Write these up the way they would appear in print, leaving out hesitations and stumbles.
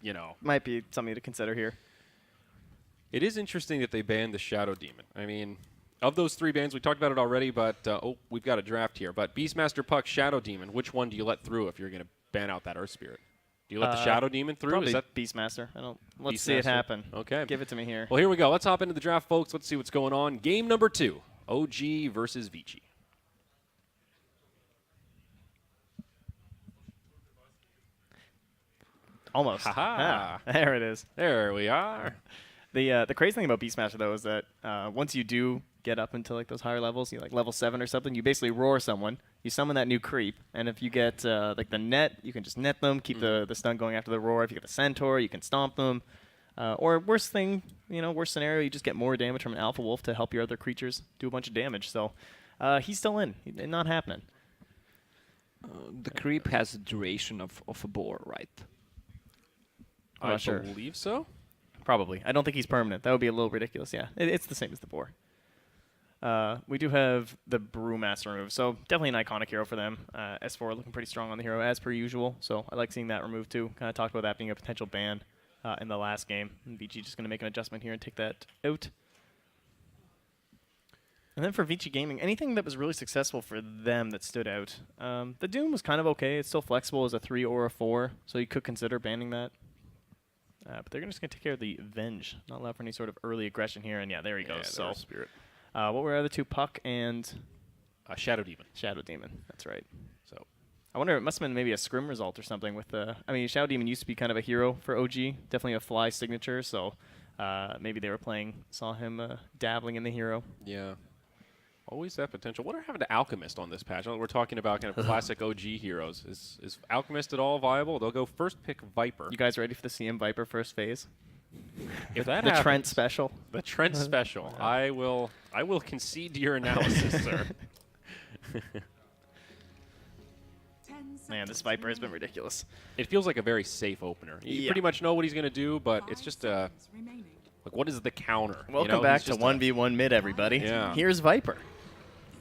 you know. Might be something to consider here. It is interesting that they banned the Shadow Demon. I mean, of those 3 bans, we talked about it already, but we've got a draft here. But Beastmaster Puck, Shadow Demon, which one do you let through if you're going to ban out that Earth Spirit? Do you let the Shadow Demon through? Probably Is that Beastmaster. Let's see it happen. Okay. Give it to me here. Well, here we go. Let's hop into the draft, folks. Let's see what's going on. Game number 2, OG versus Vici. Almost. Ha-ha. There it is. There we are. The crazy thing about Beastmaster, though, is that once you do get up into like those higher levels, like level 7 or something, you basically roar someone, you summon that new creep, and if you get like the net, you can just net them, keep the stun going after the roar. If you get the Centaur, you can stomp them. Or worst thing, worst scenario, you just get more damage from an Alpha Wolf to help your other creatures do a bunch of damage. So he's still in. Not happening. The creep has a duration of a boar, right? I'm not sure. Believe so. Probably. I don't think he's permanent. That would be a little ridiculous. Yeah, it's the same as the boar. We do have the Brewmaster removed, so definitely an iconic hero for them. S4 looking pretty strong on the hero, as per usual, so I like seeing that removed too. Kind of talked about that being a potential ban in the last game. And Vici just going to make an adjustment here and take that out. And then for Vici Gaming, anything that was really successful for them that stood out. The Doom was kind of okay. It's still flexible as a 3 or a 4, so you could consider banning that. But they're just going to take care of the Venge. Not allow for any sort of early aggression here. And yeah, there he goes. So, Spirit. what were the other 2? Puck and Shadow Demon. Shadow Demon. That's right. So I wonder, it must have been maybe a scrim result or something with the... I mean, Shadow Demon used to be kind of a hero for OG. Definitely a fly signature. So maybe they were saw him dabbling in the hero. Yeah. Always that potential. What happened to Alchemist on this patch? We're talking about kind of classic OG heroes. Is Alchemist at all viable? They'll go first pick Viper. You guys ready for the CM Viper first phase? If that the happens, Trent special. The Trent special. I will concede to your analysis, sir. Man, this Viper has been ridiculous. It feels like a very safe opener. You pretty much know what he's going to do, but it's just like, what is the counter? Welcome back to 1v1 mid, everybody. Yeah. Here's Viper.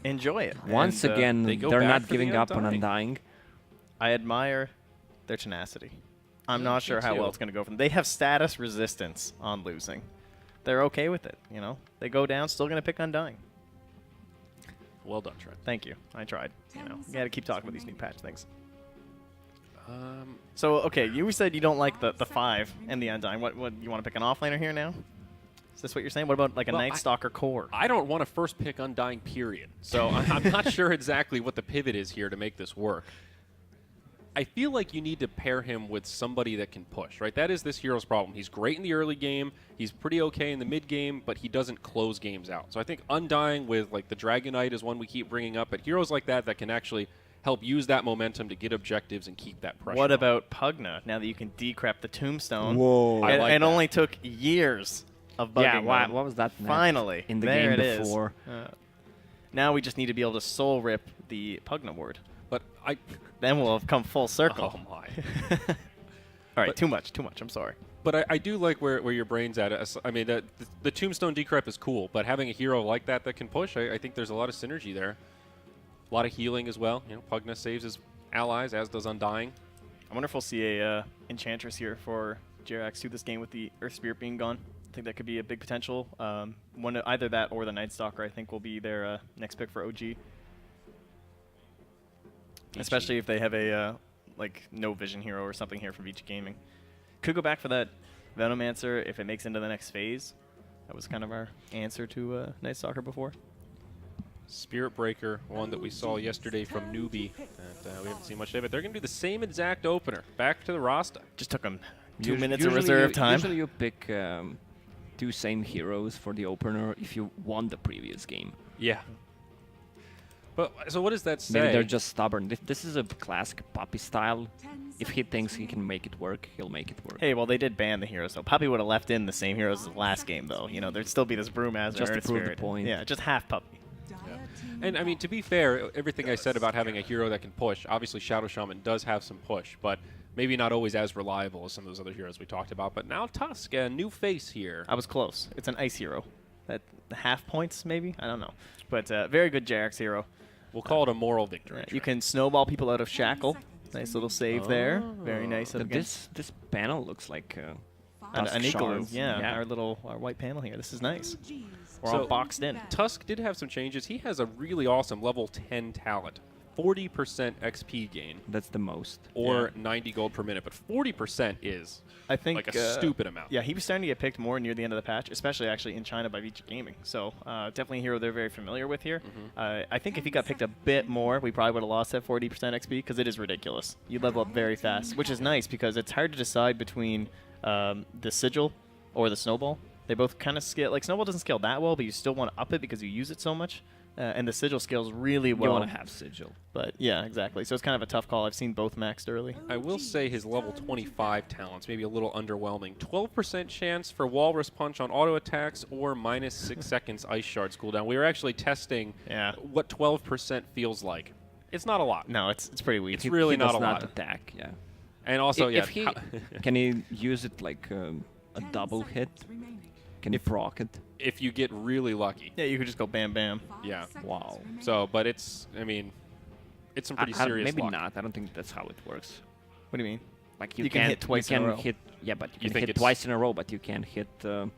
Enjoy it. Once again, they're not giving up on Undying. I admire their tenacity. I'm not sure how too. well it's going to go for them. They have status resistance on losing. They're okay with it, They go down, still going to pick Undying. Well done, Trent. Thank you. I tried. You got to keep talking about these new patch things. So, okay, you said you don't like the 5 and the Undying. What you want to pick an offlaner here now? Is this what you're saying? What about like a Night Stalker core? I don't want to first pick Undying, period. So I'm not sure exactly what the pivot is here to make this work. I feel like you need to pair him with somebody that can push, right? That is this hero's problem. He's great in the early game. He's pretty okay in the mid game, but he doesn't close games out. So I think Undying with like the Dragonite is one we keep bringing up, but heroes like that can actually help use that momentum to get objectives and keep that pressure. What on. about Pugna? Now that you can decrep the Tombstone. Whoa. It only took years of bugging them. What was that? Finally. In the there game it before. Now we just need to be able to soul rip the Pugna ward. But then we'll have come full circle. Oh my! All right, too much. I'm sorry. But I do like where your brain's at. I mean, the Tombstone decrep is cool, but having a hero like that can push, I think there's a lot of synergy there. A lot of healing as well. Pugna saves his allies, as does Undying. I wonder if we'll see a Enchantress here for Jerax 2 this game with the Earth Spirit being gone. I think that could be a big potential. Either that or the Night Stalker, I think, will be their next pick for OG. Especially if they have a no vision hero or something here from Vici Gaming. Could go back for that Venomancer if it makes into the next phase. That was kind of our answer to Night Stalker before. Spirit Breaker, one that we saw yesterday from Newbie. That we haven't seen much of it. They're going to do the same exact opener. Back to the Rasta. Just took them 2 minutes of reserve time. Usually you pick 2 same heroes for the opener if you won the previous game. Yeah. But so what does that say? Maybe they're just stubborn. If this is a classic Puppy style, if he thinks he can make it work, he'll make it work. Hey, well, they did ban the heroes, so Puppy would have left in the same heroes as the last game, though. There'd still be this Brewmaster. Just to prove Spirit. the point. Yeah, just half Puppy. Yeah. And, I mean, to be fair, everything I said about having a hero that can push, obviously Shadow Shaman does have some push, but maybe not always as reliable as some of those other heroes we talked about. But now Tusk, a new face here. I was close. It's an ice hero. That half points, maybe? I don't know. But very good Jerax hero. We'll call it a moral victory. You can snowball people out of Shackle Nice little save there. Very nice. Up against This panel looks like an Tusk igloo. shards. Yeah, our white panel here. This is nice. We're So- all boxed in. Tusk did have some changes. He has a really awesome level 10 talent. 40% XP gain That's the most. or 90 gold per minute, but 40% is I think like a stupid amount. Yeah, he was starting to get picked more near the end of the patch, especially actually in China by Vici Gaming. So definitely a hero they're very familiar with here. I think if he got picked a bit more, we probably would have lost that 40% XP because it is ridiculous. You level up very fast, which is nice because it's hard to decide between the Sigil or the Snowball. They both kind of scale. Like Snowball doesn't scale that well, but you still want to up it because you use it so much. And the Sigil scales really well. You want to have Sigil. But yeah, exactly. So it's kind of a tough call. I've seen both maxed early. I will say his level 25 talents maybe a little underwhelming. 12% chance for Walrus Punch on auto attacks or minus 6 seconds Ice Shards cooldown. We were actually testing what 12% feels like. It's not a lot. No, it's pretty weak. It's really he not does a lot. not attack, yeah. And also, If he can he use it like a double hit? Can he proc it? if you get really lucky. Yeah, you could just go bam bam. Yeah. Wow. So, but it's, I mean, it's some pretty serious maybe luck. not. I don't think that's how it works. What do you mean? Like You can hit twice you in a can row. hit, yeah, but you You can think hit it's- twice in a row, but you can't hit 2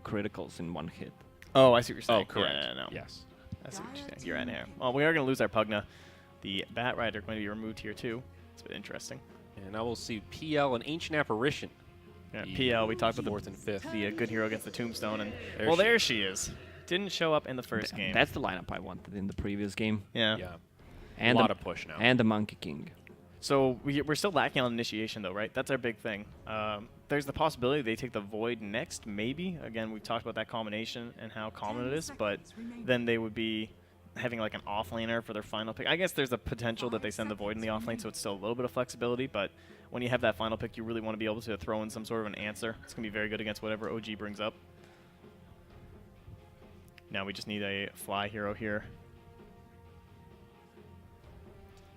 criticals in one hit. Oh, I see what you're saying. Oh, correct. Yeah, no. Yes. I see what you're saying. You're right here. Well, we are going to lose our Pugna. The Bat Rider going to be removed here too. It's a bit interesting. And now we'll see PL, an Ancient Apparition. Yeah, The PL, we talked about fourth and fifth. the good hero against the Tombstone, and There well, she there she is. Didn't show up in the first game. That's the lineup I wanted in the previous game. Yeah. Yeah. And a lot the, of push now. And the Monkey King. So we're still lacking on initiation, though, right? That's our big thing. There's the possibility they take the Void next, maybe. Again, we've talked about that combination and how common it is, but then they would be having like an offlaner for their final pick. I guess there's a potential that they send the Void in the offlane, so it's still a little bit of flexibility, but when you have that final pick, you really want to be able to throw in some sort of an answer. It's going to be very good against whatever OG brings up. Now we just need a fly hero here.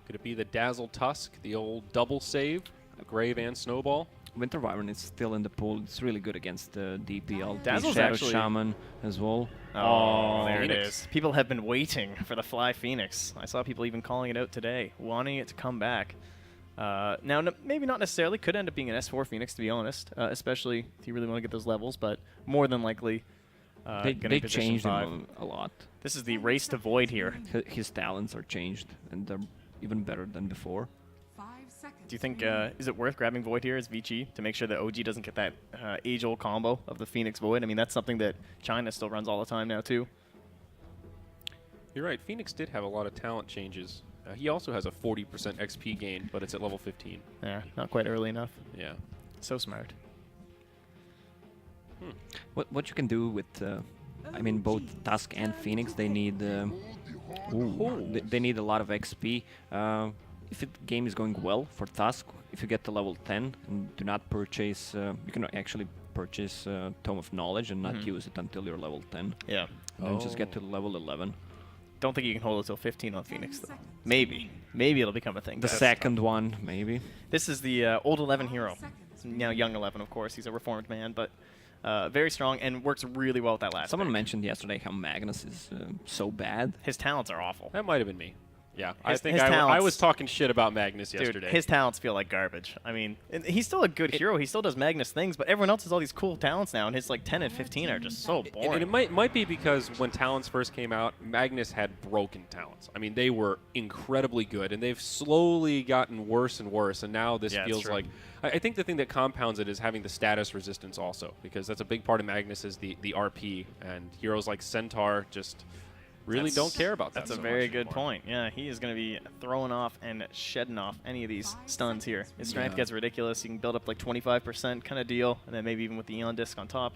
Could it be the Dazzle Tusk, the old double save, Grave and Snowball? Winter Wyvern is still in the pool. It's really good against DPL. Dazzle's Shadow actually- Shaman as well. Oh, there Phoenix. it is. People have been waiting for the Fly Phoenix. I saw people even calling it out today, wanting it to come back. Now, maybe not necessarily. Could end up being an S4 Phoenix, to be honest, especially if you really want to get those levels, but more than likely They gonna be position changed 5. him a lot. This is the race to Void here. His talents are changed, and they're even better than before. Do you think, is it worth grabbing Void here as Vici to make sure that OG doesn't get that age-old combo of the Phoenix Void? I mean, that's something that China still runs all the time now, too. You're right. Phoenix did have a lot of talent changes. He also has a 40% XP gain, but it's at level 15. Yeah, not quite early enough. Yeah. So smart. What you can do with, I mean, both Tusk and Phoenix, they need they need a lot of XP. If the game is going well for Tusk, if you get to level 10 and do not purchase, you can actually purchase Tome of Knowledge and not use it until you're level 10. Yeah. And then just get to level 11. Don't think you can hold it till 15 on Phoenix, though. Maybe. Maybe it'll become a thing. The That's second one, maybe. This is the old 11 hero. Now young 11, of course. He's a reformed man, but very strong and works really well with that last Someone pick. mentioned yesterday how Magnus is so bad. His talents are awful. That might have been me. Yeah. I His- think his I talents- was talking shit about Magnus Dude, yesterday. his talents feel like garbage. I mean, and he's still a good hero. He still does Magnus things, but everyone else has all these cool talents now, and his like 10 and 15 are just so boring. And it might be because when talents first came out, Magnus had broken talents. I mean, they were incredibly good, and they've slowly gotten worse and worse. And now this Yeah, it's feels true. like I think the thing that compounds it is having the status resistance also, because that's a big part of Magnus is the RP, and heroes like Centaur just really don't care about that. That's a so very much good anymore. point. Yeah, he is going to be throwing off and shedding off any of these stuns here. His strength Yeah. gets ridiculous. You can build up like 25% kind of deal, and then maybe even with the Eon Disc on top.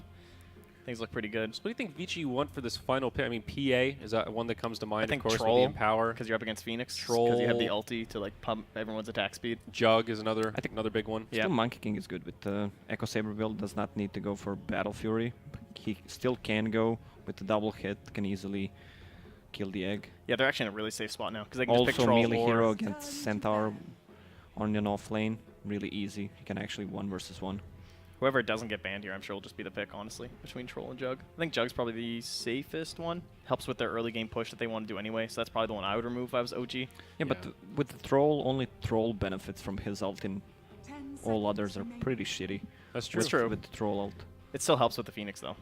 Things look pretty good. So what do you think Vici want for this final pick? I mean, PA is that one that comes to mind. I think of course, Troll, with the Empower. because you're up against Phoenix. Because you have the Troll. ulti to like pump everyone's attack speed. Jug is another I think- another big one. Yeah. Still, Monkey King is good with Echo Saber build. Does not need to go for Battle Fury. He still can go with the double hit. Can easily kill the egg. Yeah, they're actually in a really safe spot now because they can just pick Also, Troll melee or hero against Centaur on an off lane. Really easy. You can actually 1 versus 1. Whoever doesn't get banned here, I'm sure will just be the pick, honestly, between Troll and Jug. I think Jug's probably the safest one. Helps with their early game push that they want to do anyway, so that's probably the one I would remove if I was OG. Yeah, but with the Troll, only Troll benefits from his ult, and all others are pretty shitty. That's true. That's true. With the Troll ult. It still helps with the Phoenix, though.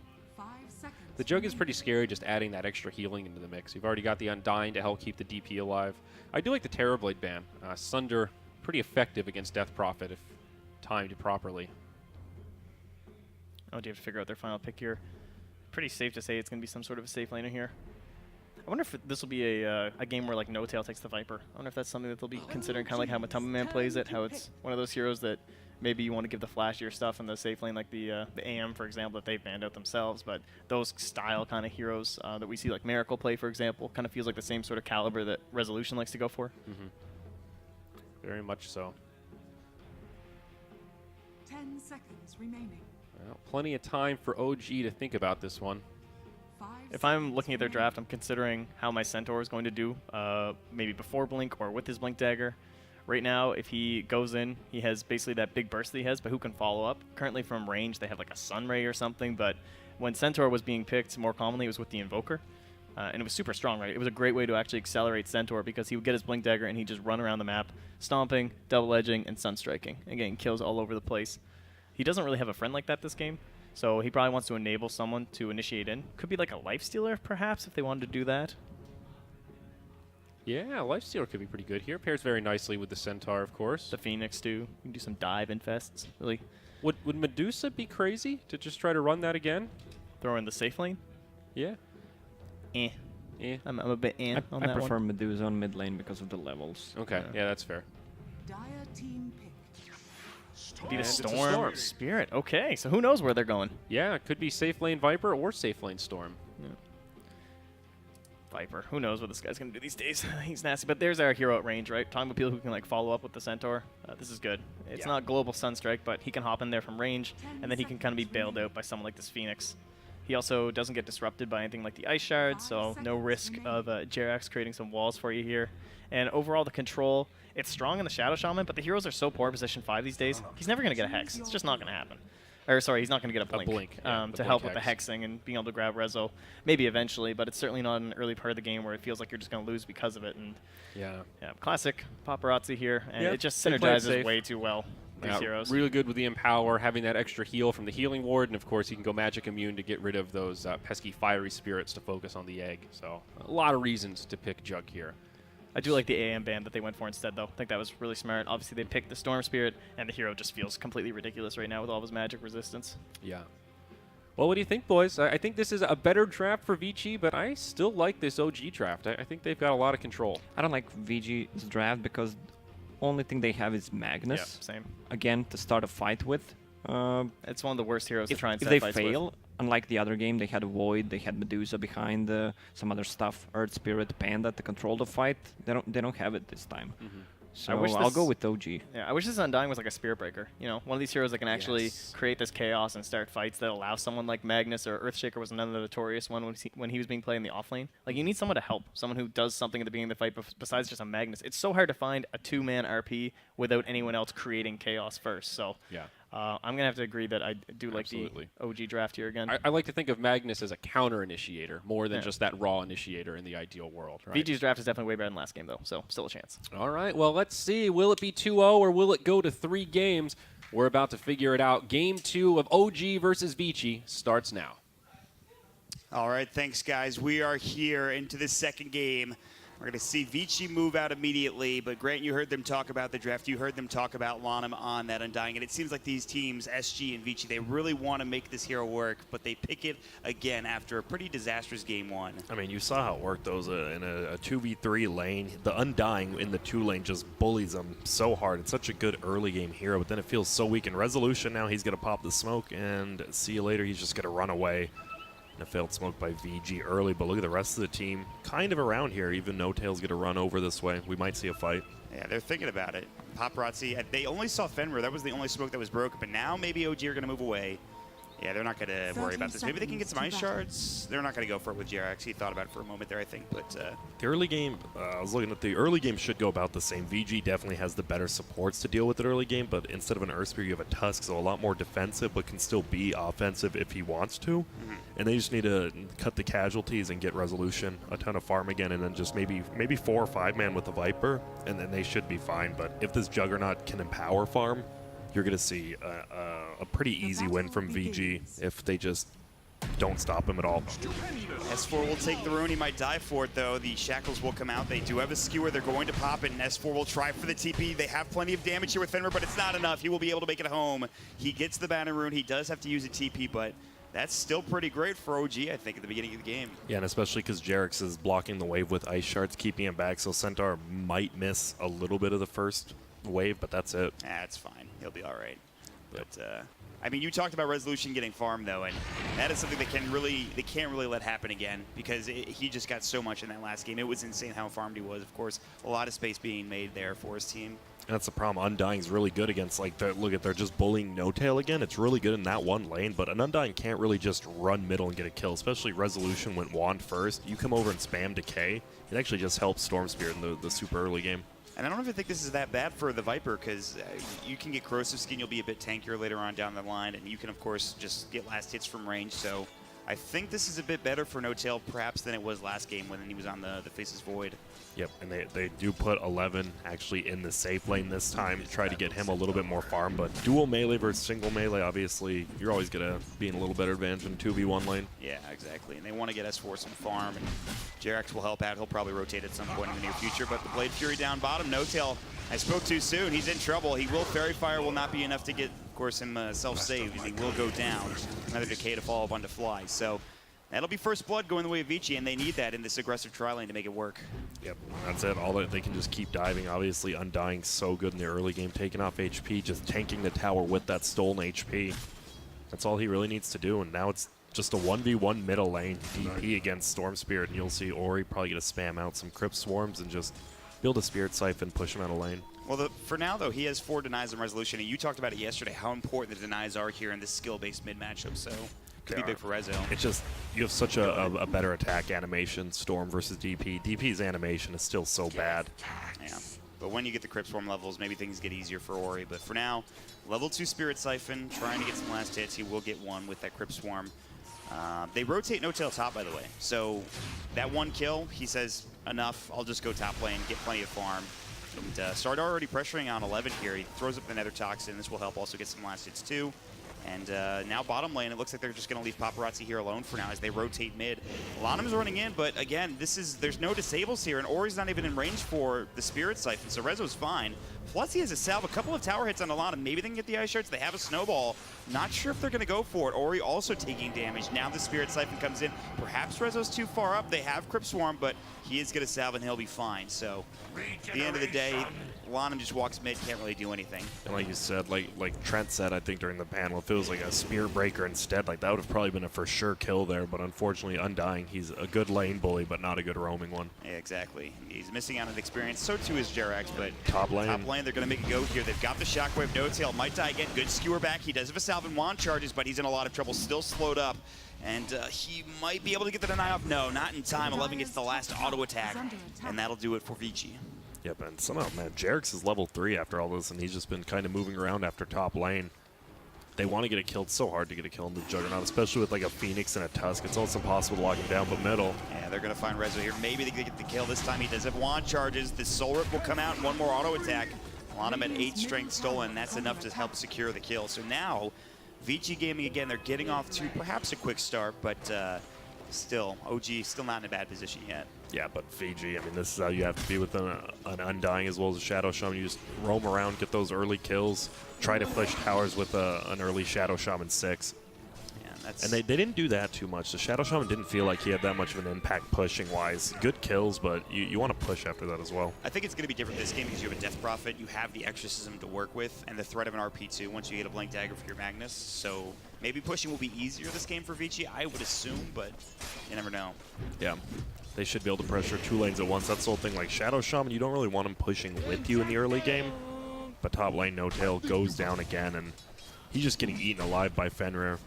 The Jug is pretty scary, just adding that extra healing into the mix. You've already got the Undying to help keep the DP alive. I do like the Terrorblade ban. Sunder, pretty effective against Death Prophet if timed properly. Oh, do you have to figure out their final pick here? Pretty safe to say it's going to be some sort of a safe laner here. I wonder if this will be a game where like No Tail takes the Viper. I wonder if that's something that they'll be considering, kind of like how Matumba Man plays it, how it's one of those heroes that maybe you want to give the flashier stuff in the safe lane, like the AM, for example, that they've banned out themselves. But those style kind of heroes that we see like Miracle play, for example, kind of feels like the same sort of caliber that Resolution likes to go for. Very much so. 10 seconds remaining. Well, plenty of time for OG to think about this one. If I'm looking at their draft, I'm considering how my Centaur is going to do, maybe before Blink or with his Blink Dagger. Right now, if he goes in, he has basically that big burst that he has, but who can follow up? Currently from range, they have like a Sunray or something, but when Centaur was being picked more commonly, it was with the Invoker. And it was super strong, right? It was a great way to actually accelerate Centaur because he would get his Blink Dagger and he'd just run around the map, stomping, double edging, and sunstriking, and getting kills all over the place. He doesn't really have a friend like that this game, so he probably wants to enable someone to initiate in. Could be like a Lifestealer, perhaps, if they wanted to do that. Yeah, Lifestealer could be pretty good here. Pairs very nicely with the Centaur, of course. The Phoenix, too. You can do some dive infests, really. Would Medusa be crazy to just try to run that again? Throw in the safe lane? Yeah. Eh. Eh. I'm a bit I on that prefer one. Medusa on mid lane because of the levels. Okay, yeah, that's fair. Dire team pick. Beat a It's a Storm. Storm. Spirit. Okay, so who knows where they're going? Yeah, it could be safe lane Viper or safe lane Storm. Viper. Who knows what this guy's going to do these days. He's nasty. But there's our hero at range, right? Talking about people who can like follow up with the Centaur. This is good. It's not global Sunstrike, but he can hop in there from range, and then he can kind of be bailed out by someone like this Phoenix. He also doesn't get disrupted by anything like the Ice Shard, so no risk of Jerax creating some walls for you here. And overall, the control, it's strong in the Shadow Shaman, but the heroes are so poor in position 5 these days, he's never going to get a Hex. It's just not going to happen. Or sorry, he's not going to get a Blink, yeah, to help with the hexing and being able to grab Rezo. Maybe eventually, but it's certainly not in an early part of the game where it feels like you're just going to lose because of it. And Yeah. classic Paparazzi here, and Yep, it just they play it synergizes safe. way too well. These Yeah, heroes. really good with the Empower, having that extra heal from the Healing Ward, and of course he can go Magic Immune to get rid of those pesky Fiery Spirits to focus on the Egg. So a lot of reasons to pick Jug here. I do like the AM band that they went for instead, though. I think that was really smart. Obviously, they picked the Storm Spirit, and the hero just feels completely ridiculous right now with all of his magic resistance. Yeah. Well, what do you think, boys? I think this is a better draft for Vici, but I still like this OG draft. I think they've got a lot of control. I don't like VG's draft because only thing they have is Magnus. Yeah, same. Again, to start a fight with. It's one of the worst heroes to If, try and if set they fights fail, with. unlike the other game, they had Void, they had Medusa behind some other stuff, Earth Spirit, Panda to control the fight. They don't have it this time. So wish I'll this- go with OG. Yeah, I wish this Undying was like a Spirit Breaker. You know, one of these heroes that can actually Yes. create this chaos and start fights that allow someone like Magnus or Earthshaker was another notorious one when he was being played in the offlane. Like, you need someone to help, someone who does something at the beginning of the fight besides just a Magnus. It's so hard to find a 2-man RP without anyone else creating chaos first. So Yeah. I'm going to have to agree that I do like Absolutely. the OG draft here again. I like to think of Magnus as a counter initiator more than Yeah. just that raw initiator in the ideal world. Right? VG's draft is definitely way better than last game, though, so still a chance. All right, well, let's see. Will it be 2-0 or will it go to 3 games? We're about to figure it out. Game 2 of OG versus Vici starts now. All right, thanks, guys. We are here into the second game. We're going to see Vici move out immediately, but Grant, you heard them talk about the draft. You heard them talk about Lanham on that Undying, and it seems like these teams, SG and Vici, they really want to make this hero work, but they pick it again after a pretty disastrous game 1. I mean, you saw how it worked, though. In a 2v3 lane, the Undying in the 2 lane just bullies them so hard. It's such a good early game hero, but then it feels so weak in Resolution. Now he's going to pop the smoke, and see you later. He's just going to run away. And a failed smoke by VG early, but look at the rest of the team kind of around here. Even No Tail's going to run over this way. We might see a fight. Yeah, they're thinking about it. Paparazzi, they only saw Fenrir. That was the only smoke that was broken, but now maybe OG are going to move away. Yeah, they're not going to worry about this. Maybe they can get some ice shards. They're not going to go for it with JRX. He thought about it for a moment there, I think. But the early game, I was looking at the early game should go about the same. VG definitely has the better supports to deal with it early game, but instead of an Earth Spear, you have a Tusk, so a lot more defensive, but can still be offensive if he wants to. And they just need to cut the casualties and get resolution, a ton of farm again, and then just maybe 4 or 5 man with the Viper, and then they should be fine. But if this Juggernaut can empower farm, you're going to see a pretty easy win from VG if they just don't stop him at all. S4 will take the rune. He might die for it, though. The shackles will come out. They do have a skewer. They're going to pop it, and S4 will try for the TP. They have plenty of damage here with Fenrir, but it's not enough. He will be able to make it home. He gets the banner rune. He does have to use a TP, but that's still pretty great for OG, I think, at the beginning of the game. Yeah, and especially because JRX is blocking the wave with ice shards, keeping him back, so Centaur might miss a little bit of the first wave, but that's it. That's fine. He'll be all right. But I mean, you talked about resolution getting farmed though, and that is something that can't really let happen again because he just got so much in that last game. It was insane how farmed he was. Of course, a lot of space being made there for his team. And that's the problem. Undying's really good against, like, they're just bullying No Tail again. It's really good in that one lane, but an Undying can't really just run middle and get a kill, especially Resolution went Wand first. You come over and spam Decay. It actually just helps Storm Spirit in the super early game. And I don't even think this is that bad for the Viper because you can get Corrosive Skin. You'll be a bit tankier later on down the line, and you can, of course, just get last hits from range. So I think this is a bit better for No Tail perhaps than it was last game when he was on the Faces Void. Yep, and they do put 11 actually in the safe lane this time to try to get him a little bit more farm, but dual melee versus single melee, obviously, you're always going to be in a little better advantage in 2v1 lane. Yeah, exactly, and they want to get S4 some farm, and JRX will help out. He'll probably rotate at some point in the near future, but the Blade Fury down bottom, No Tail, I spoke too soon. He's in trouble. He will Fairy Fire, will not be enough to get, of course, him self-saved, and he will go down. Another Decay to follow up onto Fly, so that'll be first blood going the way of Vici, and they need that in this aggressive tri lane to make it work. Yep, that's it. All that they can just keep diving. Obviously, Undying so good in the early game, taking off HP, just tanking the tower with that stolen HP. That's all he really needs to do, and now it's just a 1v1 middle lane DP against Storm Spirit, and you'll see Ori probably going to spam out some Crypt Swarms and just build a Spirit Siphon, push him out of lane. Well, for now, though, he has 4 denies and resolution, and you talked about it yesterday, how important the denies are here in this skill-based mid matchup, so could be big for Rezo. It's just, you have such a better attack animation, Storm versus DP. DP's animation is still so bad. Yeah, but when you get the Crypt Swarm levels, maybe things get easier for Ori, but for now, level 2 Spirit Siphon, trying to get some last hits. He will get one with that Crypt Swarm. They rotate No Tail top, by the way, so that one kill, he says, enough, I'll just go top lane, get plenty of farm. And Sardar already pressuring on 11 here. He throws up the Nether Toxin. This will help also get some last hits too. And now bottom lane, it looks like they're just going to leave Paparazzi here alone for now as they rotate mid. Lanham's running in, but again, there's no disables here, and Ori's not even in range for the Spirit Siphon, so Rezo's fine. Plus he has a salve, a couple of tower hits on Alana. Maybe they can get the ice shards. They have a snowball. Not sure if they're going to go for it. Ori also taking damage. Now the Spirit Siphon comes in. Perhaps Rezo's too far up. They have Crypt Swarm, but he is going to salve and he'll be fine. So at the end of the day, Lanham just walks mid, can't really do anything. And like you said, like Trent said, I think during the panel, if it was like a Spear Breaker instead, like that would have probably been a for sure kill there. But unfortunately, Undying, he's a good lane bully, but not a good roaming one. Yeah, exactly. He's missing out on experience. So too is JRX, but top lane, they're going to make a go here. They've got the Shockwave. No Tail might die again. Good skewer back. He does have a salve and wand charges, but he's in a lot of trouble. Still slowed up. And he might be able to get the deny off. No, not in time. 11 gets the last auto attack, and that'll do it for Vici. Yep, and somehow, man, JRX is level 3 after all this, and he's just been kind of moving around after top lane. They want to get a kill. It's so hard to get a kill in the Juggernaut, especially with like a Phoenix and a Tusk. It's almost impossible to lock him down, but middle. Yeah, they're going to find Rezo here. Maybe they can get the kill this time. He does have wand charges. The Soul Rip will come out, and one more auto attack. Lanham at 8 strength stolen. That's enough to help secure the kill. So now, Vici Gaming again, they're getting off to perhaps a quick start, but still, OG still not in a bad position yet. Yeah, but Fiji, I mean, this is how you have to be with an Undying as well as a Shadow Shaman. You just roam around, get those early kills, try to push towers with an early Shadow Shaman 6. And they didn't do that too much. The Shadow Shaman didn't feel like he had that much of an impact pushing-wise. Good kills, but you want to push after that as well. I think it's going to be different this game because you have a Death Prophet, you have the Exorcism to work with, and the threat of an RP2 once you get a Blank Dagger for your Magnus. So maybe pushing will be easier this game for Vici, I would assume, but you never know. Yeah, they should be able to pressure 2 lanes at once. That's the whole thing. Like Shadow Shaman, you don't really want him pushing with you in the early game, but top lane No Tail goes down again, and he's just getting eaten alive by Fenrir.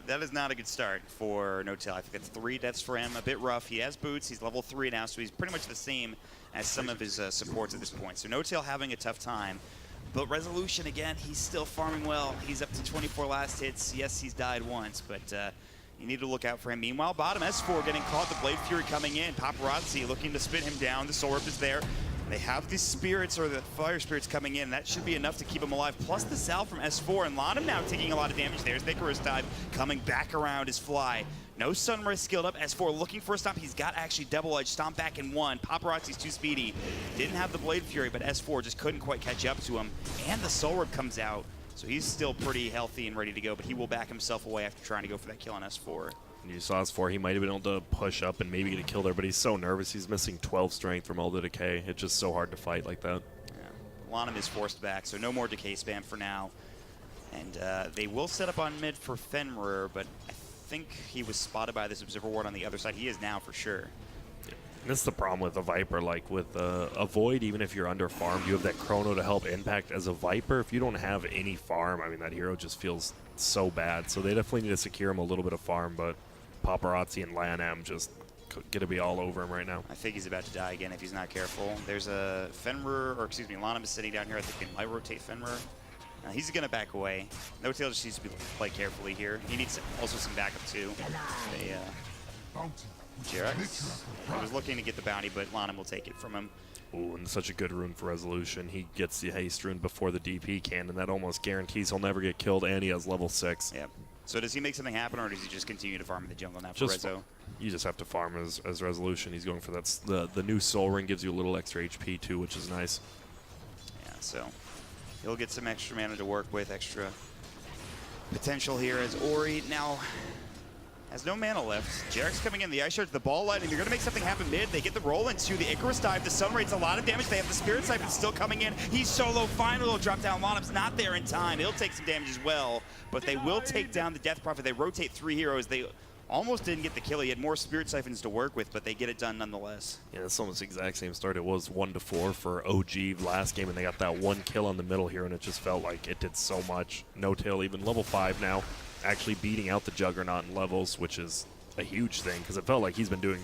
that is not a good start for No-Tail. I think it's 3 deaths for him. A bit rough. He has boots. He's level 3 now, so he's pretty much the same as some of his supports at this point. So No-Tail having a tough time. But Resolution, again, he's still farming well. He's up to 24 last hits. Yes, he's died once, but you need to look out for him. Meanwhile, bottom S4 getting caught. The Blade Fury coming in. Paparazzi looking to spin him down. The Soul Rip is there. They have these spirits, or the fire spirits, coming in. That should be enough to keep him alive. Plus the salve from S4, and Lanham now taking a lot of damage. There's Icarus dive coming back around his fly. No Sunrise skilled up. S4 looking for a stomp. He's got actually double edge. Stomp back in 1. Paparazzi's too speedy. Didn't have the Blade Fury, but S4 just couldn't quite catch up to him. And the Soul Rip comes out. So he's still pretty healthy and ready to go, but he will back himself away after trying to go for that kill on S4. You saw S4, he might have been able to push up and maybe get a kill there, but he's so nervous. He's missing 12 strength from all the decay. It's just so hard to fight like that. Yeah. Lanham is forced back, so no more decay spam for now. And they will set up on mid for Fenrir, but I think he was spotted by this Observer Ward on the other side. He is now for sure. And this is the problem with a Viper. Like with a Void, even if you're under farmed, you have that Chrono to help impact. As a Viper, if you don't have any farm, I mean, that hero just feels so bad. So they definitely need to secure him a little bit of farm, but Paparazzi and LAN just gonna be all over him right now. I think he's about to die again if he's not careful. There's a Fenrir, or excuse me, Lanham is sitting down here. I think he might rotate Fenrir. He's gonna back away. No-Tail just needs to be played carefully here. He needs also some backup too. Jerax, I was looking to get the bounty, but Lanham will take it from him. Ooh, and such a good rune for Resolution. He gets the haste rune before the DP can, and that almost guarantees he'll never get killed, and he has level 6. Yep. So does he make something happen, or does he just continue to farm in the jungle now for Rezo? You just have to farm as Resolution. He's going for that. The new Soul Ring gives you a little extra HP too, which is nice. Yeah, so he'll get some extra mana to work with, extra potential here as Ori now has no mana left. Jerax coming in, the Ice Shard, the ball lighting. They're going to make something happen mid. They get the roll into the Icarus dive. The Sun rates a lot of damage. They have the Spirit Siphon still coming in. He's solo. Final will drop down. Lanham's not there in time. He'll take some damage as well, but they will take down the Death Prophet. They rotate 3 heroes. They almost didn't get the kill. He had more Spirit Siphons to work with, but they get it done nonetheless. Yeah, it's almost the exact same start. It was 1-4 for OG last game, and they got that 1 kill on the middle here, and it just felt like it did so much. No-Tail even level 5 now, actually beating out the Juggernaut in levels, which is a huge thing, because it felt like he's been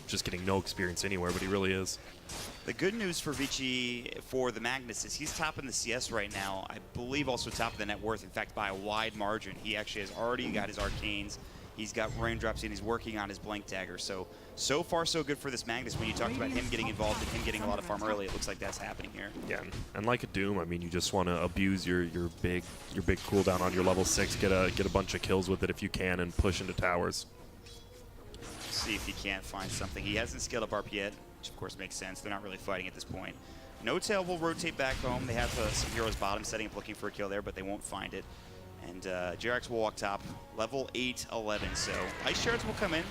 just getting no experience anywhere, but he really is. The good news for Vici for the Magnus is he's top in the CS right now. I believe also top of the net worth, in fact, by a wide margin. He actually has already got his Arcanes. He's got Raindrops and he's working on his Blank Dagger. So far so good for this Magnus. When you talked about him getting involved and him getting a lot of farm early, it looks like that's happening here. Yeah, and like a Doom, I mean, you just want to abuse your big cooldown on your level 6, get a bunch of kills with it if you can, and push into towers. See if he can't find something. He hasn't scaled up ARP yet, which of course makes sense. They're not really fighting at this point. No-Tail will rotate back home. They have some heroes bottom setting up looking for a kill there, but they won't find it. And Jerax will walk top, level 8-11. So Ice Shards will come in.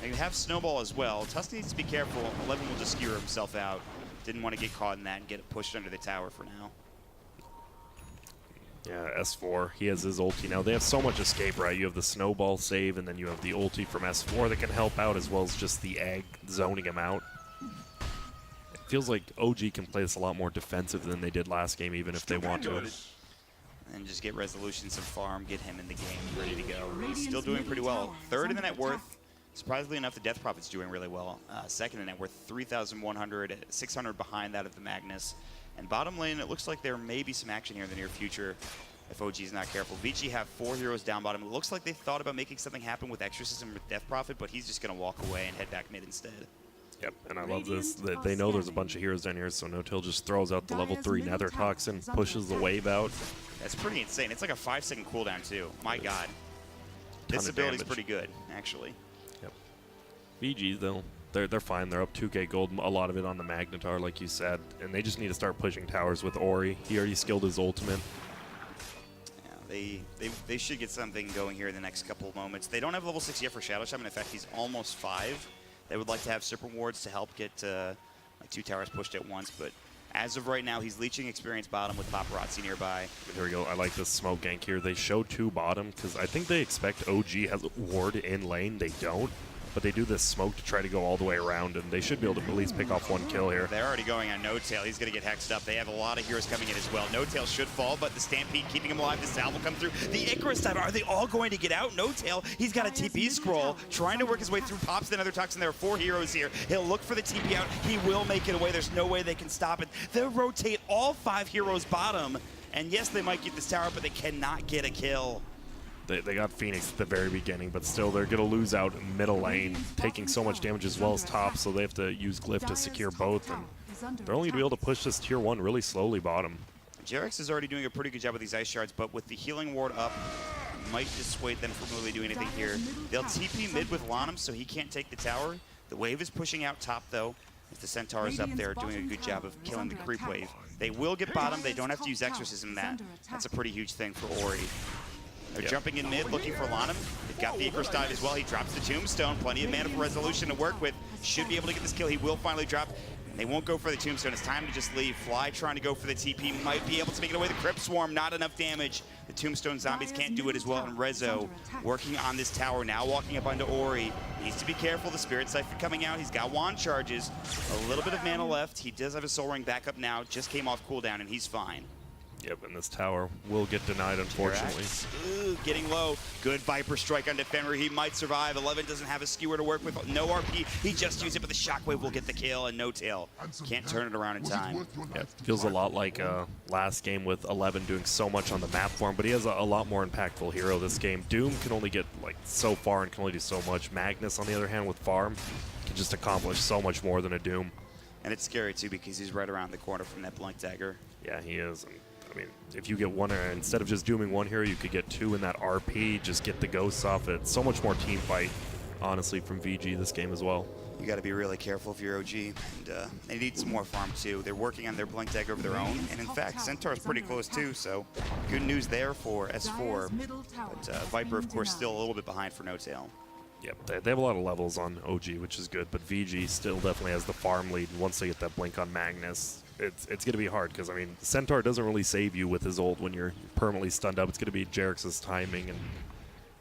They have Snowball as well. Tusk needs to be careful. 11 will just skewer himself out. Didn't want to get caught in that and get it pushed under the tower for now. Yeah, S4, he has his ulti now. They have so much escape, right? You have the Snowball save, and then you have the ulti from S4 that can help out, as well as just the egg zoning him out. It feels like OG can play this a lot more defensive than they did last game, even if they want to. And just get Resolution some farm, get him in the game, ready to go. He's still doing pretty well. 3rd in the net worth. Surprisingly enough, the Death Prophet's doing really well. 2nd in the net worth, 3,100, 600 behind that of the Magnus. And bottom lane, it looks like there may be some action here in the near future if OG is not careful. Vici have 4 heroes down bottom. It looks like they thought about making something happen with Exorcism with Death Prophet, but he's just going to walk away and head back mid instead. Yep, and I love this. They know there's a bunch of heroes down here, so No-Tail just throws out the level 3 Nether Toxin, pushes the wave out. That's pretty insane. It's like a 5-second cooldown, too. My God. This ability's pretty good, actually. Yep. VGs, though, they're fine. They're up 2k gold, a lot of it on the Magnetar, like you said, and they just need to start pushing towers with Ori. He already skilled his ultimate. Yeah, they should get something going here in the next couple of moments. They don't have level 6 yet for Shadow Shaman. In fact, he's almost 5. They would like to have Serpent Wards to help get like 2 towers pushed at once, but as of right now, he's leeching experience bottom with Paparazzi nearby. Here we go. I like this smoke gank here. They show 2 bottom because I think they expect OG has a ward in lane. They don't. but they do this smoke to try to go all the way around, and they should be able to at least pick off 1 kill here. They're already going on No Tail. He's going to get hexed up. They have a lot of heroes coming in as well. No Tail should fall, but the Stampede keeping him alive. The Sal will come through. The Icarus dive. Are they all going to get out? No Tail. He's got a TP scroll, trying to work his way through. Pops another toxin. There are 4 heroes here. He'll look for the TP out. He will make it away. There's no way they can stop it. They'll rotate all 5 heroes bottom. And yes, they might get this tower, but they cannot get a kill. They got Phoenix at the very beginning, but still they're going to lose out in middle lane, taking so much damage as well as top, so they have to use Glyph to secure both. And they're only going to be able to push this tier 1 really slowly bottom. Jarex is already doing a pretty good job with these ice shards, but with the healing ward up, might dissuade them from really doing anything here. They'll TP mid with Lanham, so he can't take the tower. The wave is pushing out top, though. If the Centaur is up there doing a good job of killing the creep wave. They will get bottom. They don't have to use Exorcism that. That's a pretty huge thing for Ori. They're jumping in mid, looking for Lanham. They've got the Icarus dive as well. He drops the Tombstone. Plenty of mana for Resolution to work with. Should be able to get this kill. He will finally drop. They won't go for the Tombstone. It's time to just leave. Fly trying to go for the TP. Might be able to make it away. The Crypt Swarm, not enough damage. The Tombstone zombies can't do it as well. And Rezo working on this tower, now walking up onto Ori. Needs to be careful. The Spirit Siphon coming out. He's got wand charges. A little bit of mana left. He does have a Soul Ring back up now. Just came off cooldown, and he's fine. Yep, and this tower will get denied, unfortunately. Ooh, getting low. Good Viper Strike on Defender. He might survive. 11 doesn't have a skewer to work with. No RP. He just used it, but the Shockwave will get the kill, and No Tail can't turn it around in time. Yeah, feels a lot like last game with 11 doing so much on the map for him, but he has a lot more impactful hero this game. Doom can only get like so far and can only do so much. Magnus, on the other hand, with Farm, can just accomplish so much more than a Doom. And it's scary, too, because he's right around the corner from that Blink Dagger. Yeah, he is. And I mean, if you get one, instead of just dooming one hero, you could get 2 in that RP, just get the ghosts off it. So much more team fight, honestly, from VG this game as well. You got to be really careful if you're OG, and they need some more farm too. They're working on their Blink Dagger of their own, and in fact, Centaur's pretty close too, so good news there for S4. But Viper, of course, still a little bit behind for No Tail. Yep, they have a lot of levels on OG, which is good, but VG still definitely has the farm lead, and once they get that Blink on Magnus, it's going to be hard, because, I mean, Centaur doesn't really save you with his ult when you're permanently stunned up. It's going to be Jarex's timing, and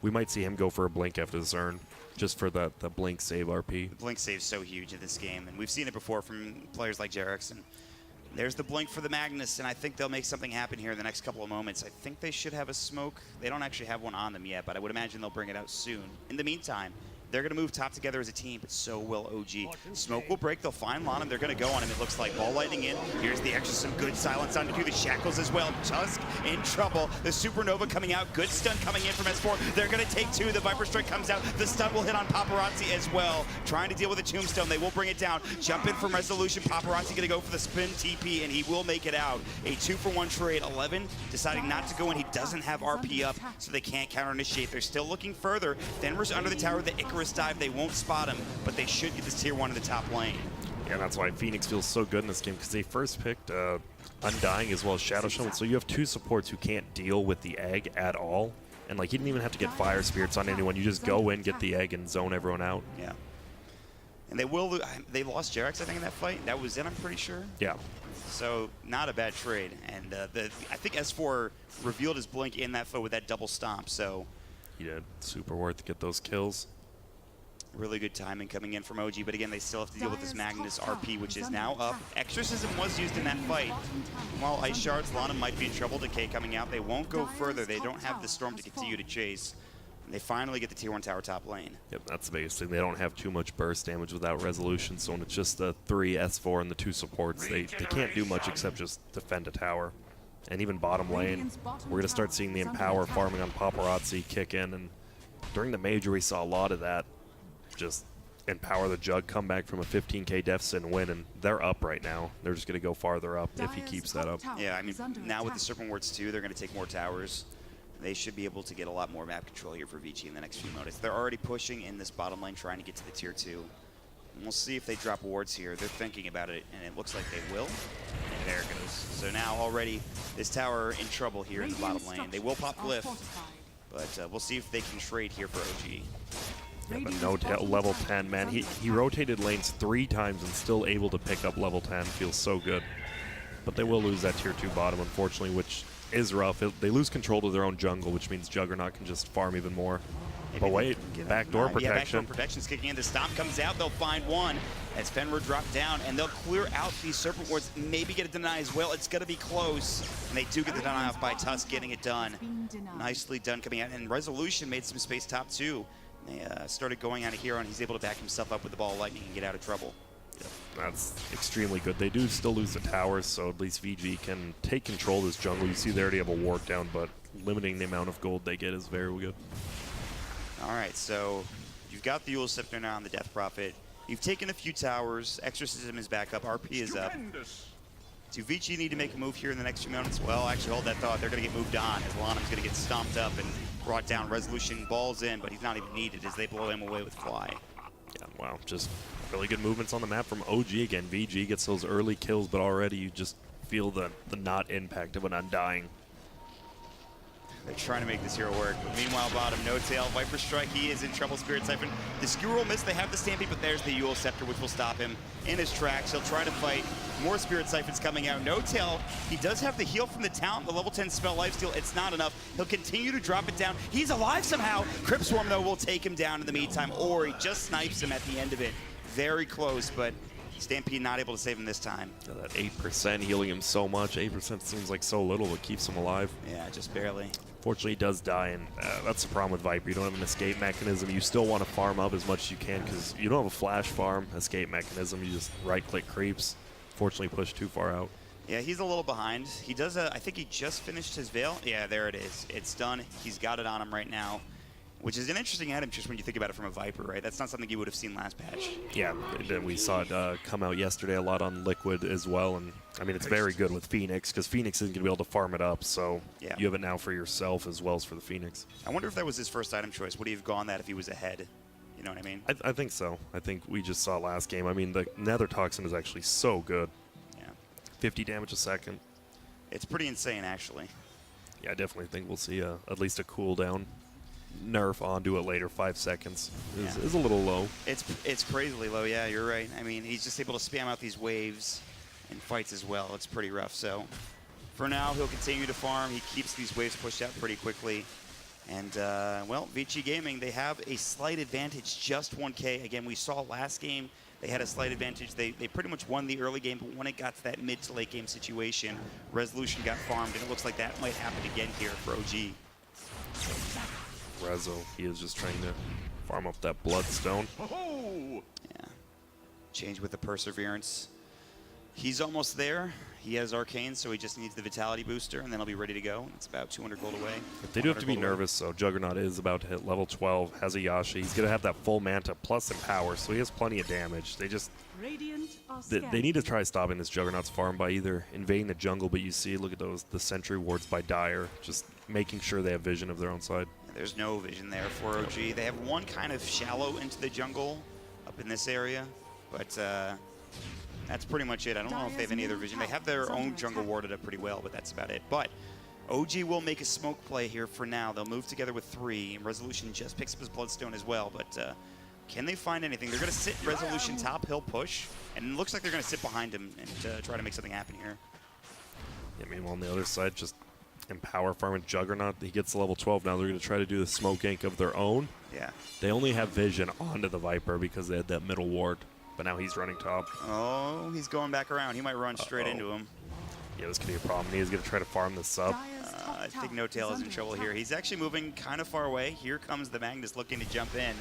we might see him go for a Blink after this Urn, just for the Blink save RP. The Blink save's so huge in this game, and we've seen it before from players like Jarex, and there's the Blink for the Magnus, and I think they'll make something happen here in the next couple of moments. I think they should have a smoke. They don't actually have one on them yet, but I would imagine they'll bring it out soon. In the meantime, they're going to move top together as a team, but so will OG. Smoke will break. They'll find Lanham. They're going to go on him. It looks like Ball Lightning in. Here's the extra, some good silence on the Shackles as well. Tusk in trouble. The Supernova coming out. Good stun coming in from S4. They're going to take 2. The Viper Strike comes out. The stun will hit on Paparazzi as well. Trying to deal with the Tombstone. They will bring it down. Jump in from Resolution. Paparazzi going to go for the spin TP, and he will make it out. A 2-for-1 trade. 11 deciding not to go in. He doesn't have RP up, so they can't counter-initiate. They're still looking further. Fenrir's under the tower. The Icarus dive. They won't spot him, but they should get this tier 1 in the top lane. Yeah, that's why Phoenix feels so good in this game, because they first picked Undying as well as Shadow Shaman, so you have 2 supports who can't deal with the egg at all. And like, he didn't even have to get Fire Spirits on anyone. You just go in, get the egg, and zone everyone out. Yeah. And they lost Jarex, I think, in that fight. That was it, I'm pretty sure. Yeah. So, not a bad trade. And I think S4 revealed his Blink in that fight with that double stomp, so. He did. Super worth to get those kills. Really good timing coming in from OG, but again, they still have to deal with this Magnus RP, which is now up. Exorcism was used in that fight. While Ice Shards, Lana might be in trouble. Decay coming out. They won't go further. They don't have the Storm to continue to chase. And they finally get the tier 1 tower top lane. Yep, that's the biggest thing. They don't have too much burst damage without Resolution, so when it's just the 3 S4 and the 2 supports, they can't do much except just defend a tower. And even bottom lane, we're going to start seeing the Empower farming on Paparazzi kick in, and during the Major, we saw a lot of that. Just Empower the Jug, come back from a 15k deficit and win, and they're up right now. They're just going to go farther up if he keeps that up. Yeah, I mean, now with the Serpent Wards too, they're going to take more towers. They should be able to get a lot more map control here for Vici in the next few moments. They're already pushing in this bottom lane, trying to get to the tier 2. And we'll see if they drop wards here. They're thinking about it, and it looks like they will. And there it goes. So now already this tower in trouble here in the bottom lane. They will pop Glyph, but we'll see if they can trade here for OG. Yeah, but No Tail, level 10, man. He rotated lanes 3 times and still able to pick up level 10. Feels so good. But they will lose that tier 2 bottom, unfortunately, which is rough. They lose control of their own jungle, which means Juggernaut can just farm even more. But wait, backdoor Yeah, backdoor protection. protection's kicking in. The stomp comes out. They'll find one as Fenrir dropped down, and they'll clear out these Serpent Wards. Maybe get a deny as well. It's going to be close. And they do get the deny off by Tusk getting it done. Nicely done coming out. And Resolution made some space top too. They started going out of here, and he's able to back himself up with the ball of lightning and get out of trouble. That's extremely good. They do still lose the towers, so at least VG can take control of this jungle. You see they already have a ward down, but limiting the amount of gold they get is very good. All right, so you've got the Eul Scepter now on the Death Prophet. You've taken a few towers. Exorcism is back up. RP is up. Do Vici need to make a move here in the next few minutes? Well, actually, hold that thought. They're going to get moved on as Lanham's going to get stomped up and brought down. Resolution balls in, but he's not even needed as they blow him away with Fly. Yeah, wow, just really good movements on the map from OG again. VG gets those early kills, but already you just feel the not impact of an Undying. They're trying to make this hero work. But meanwhile, bottom, no tail. Viper Strike, he is in trouble. Spirit Siphon. The Skewer will miss. They have the Stampede, but there's the Eul Scepter, which will stop him in his tracks. He'll try to fight. More Spirit Siphons coming out. No tail. He does have the heal from the Talent, the level 10 spell lifesteal. It's not enough. He'll continue to drop it down. He's alive somehow. Crypt Swarm, though, will take him down in the meantime, or he just snipes him at the end of it. Very close, but Stampede not able to save him this time. Yeah, that 8% healing him so much. 8% seems like so little, but keeps him alive. Yeah, just barely. Fortunately, he does die, and that's the problem with Viper. You don't have an escape mechanism. You still want to farm up as much as you can because you don't have a flash farm escape mechanism. You just right-click creeps. Fortunately, push too far out. Yeah, he's a little behind. He does I think he just finished his Veil. Yeah, there it is. It's done. He's got it on him right now, which is an interesting item just when you think about it from a Viper, right? That's not something you would have seen last patch. Yeah, we saw it come out yesterday a lot on Liquid as well, and I mean, it's very good with Phoenix because Phoenix isn't going to be able to farm it up, so yeah. You have it now for yourself as well as for the Phoenix. I wonder if that was his first item choice. Would he have gone that if he was ahead? You know what I mean? I think so. I think we just saw last game. I mean, the Nether Toxin is actually so good. Yeah. 50 damage a second. It's pretty insane, actually. Yeah, I definitely think we'll see at least a cooldown nerf onto it later. 5 seconds is a little low. It's crazily low, yeah, you're right. I mean, he's just able to spam out these waves and fights as well. It's pretty rough. So for now, he'll continue to farm. He keeps these waves pushed out pretty quickly. And, well, Vici Gaming, they have a slight advantage, just 1K. Again, we saw last game, they had a slight advantage. They pretty much won the early game, but when it got to that mid to late game situation, Resolution got farmed, and it looks like that might happen again here for OG. Rezo, he is just trying to farm up that Bloodstone. Yeah. Change with the Perseverance. He's almost there. He has Arcane, so he just needs the Vitality booster, and then he'll be ready to go. It's about 200 gold away. They do have to be nervous, so Juggernaut is about to hit level 12, has a Yasha. He's going to have that full Manta plus Empower, so he has plenty of damage. They just... They need to try stopping this Juggernaut's farm by either invading the jungle, but you see, look at those, the Sentry Wards by Dire, just making sure they have vision of their own side. There's no vision there for OG. They have one kind of shallow into the jungle up in this area, but that's pretty much it. I don't know if they have any other vision. They have their own jungle warded up pretty well, but that's about it. But OG will make a smoke play here for now. They'll move together with 3. Resolution just picks up his Bloodstone as well, but can they find anything? They're going to sit Resolution top hill push, and it looks like they're going to sit behind him and try to make something happen here. Yeah, meanwhile, on the other side, just Empower farming Juggernaut. He gets to level 12 now. They're going to try to do the smoke gank of their own. Yeah. They only have vision onto the Viper because they had that middle ward, but now he's running top. Oh, he's going back around. He might run straight into him. Yeah, this could be a problem. He is going to try to farm this up. I think No Tail is in trouble here. He's actually moving kind of far away. Here comes the Magnus looking to jump in.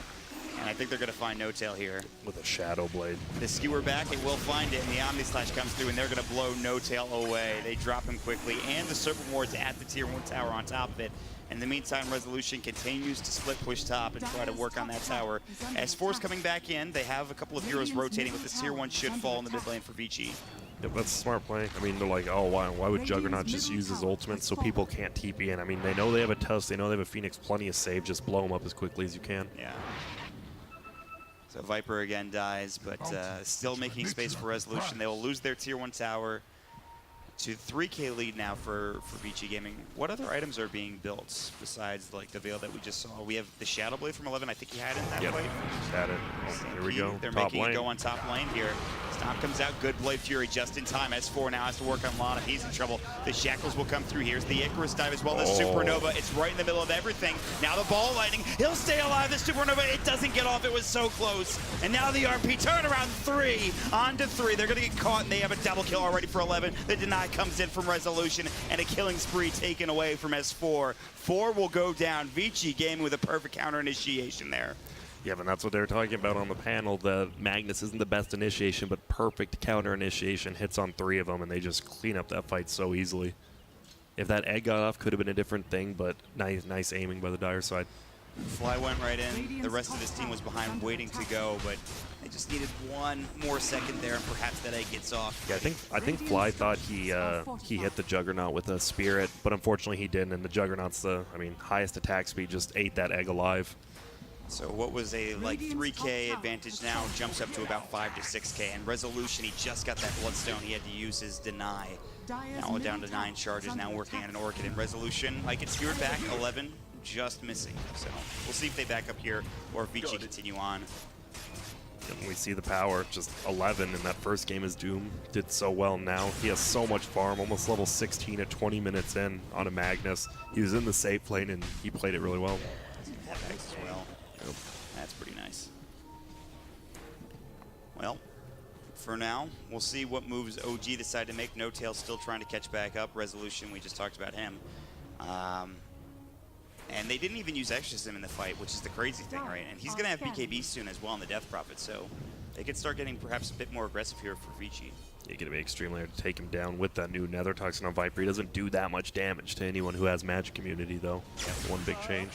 And I think they're going to find No Tail here. With a Shadow Blade. The Skewer back, it will find it, and the Omni Slash comes through, and they're going to blow No Tail away. They drop him quickly, and the Serpent Ward's at the Tier 1 tower on top of it. In the meantime, Resolution continues to split push top and try to work on that tower. As Force coming back in, they have a couple of heroes rotating, but this Tier 1 should fall in the mid lane for Vici. Yep, that's a smart play. I mean, they're like, oh, why would Juggernaut just use his ultimate so people can't TP in? I mean, they know they have a Tusk, they know they have a Phoenix, plenty of save, just blow them up as quickly as you can. Yeah. So Viper again dies, but still making space for Resolution. They will lose their Tier 1 tower to 3K lead now for Vici Gaming. What other items are being built besides like the Veil that we just saw? We have the Shadow Blade from 11. I think he had it in that fight. Had it. Here we go. They're top making lane. it go on top lane here. Stomp comes out, good Blade Fury just in time. S4 now has to work on Lana, he's in trouble. The Shackles will come through. Here's the Icarus dive as well, the Supernova. It's right in the middle of everything. Now the ball lightning, he'll stay alive, the Supernova, it doesn't get off, it was so close. And now the RP turn around 3, on to 3. They're gonna get caught and they have a double kill already for 11. The deny comes in from Resolution and a killing spree taken away from S4. 4 will go down. Vici Gaming with a perfect counter initiation there. Yeah, but that's what they were talking about on the panel. The Magnus isn't the best initiation, but perfect counter initiation. Hits on 3 of them, and they just clean up that fight so easily. If that egg got off, could have been a different thing, but nice aiming by the Dire side. Fly went right in. The rest of his team was behind waiting to go, but they just needed 1 more second there, and perhaps that egg gets off. Yeah, I think Fly thought he hit the Juggernaut with a Spirit, but unfortunately he didn't, and the Juggernaut's the highest attack speed, just ate that egg alive. So what was a like 3K advantage now jumps up to about 5 to 6K. And Resolution, he just got that Bloodstone. He had to use his deny. Now we're down to 9 charges, now working on an Orchid. And Resolution, like it's geared back, 11, just missing. So we'll see if they back up here or if Vici continue on. And we see the power, just 11 in that first game as Doom. Did so well now. He has so much farm, almost level 16 at 20 minutes in on a Magnus. He was in the safe lane and he played it really well. As well. That's pretty nice. Well, for now, we'll see what moves OG decide to make. No Tail still trying to catch back up. Resolution, we just talked about him. And they didn't even use Exorcism in the fight, which is the crazy thing, right? And he's going to have BKB soon as well on the Death Prophet, so they could start getting perhaps a bit more aggressive here for Vici. You're going to be extremely hard to take him down with that new Nether Toxin on Viper. He doesn't do that much damage to anyone who has Magic Immunity, though. That's one big change.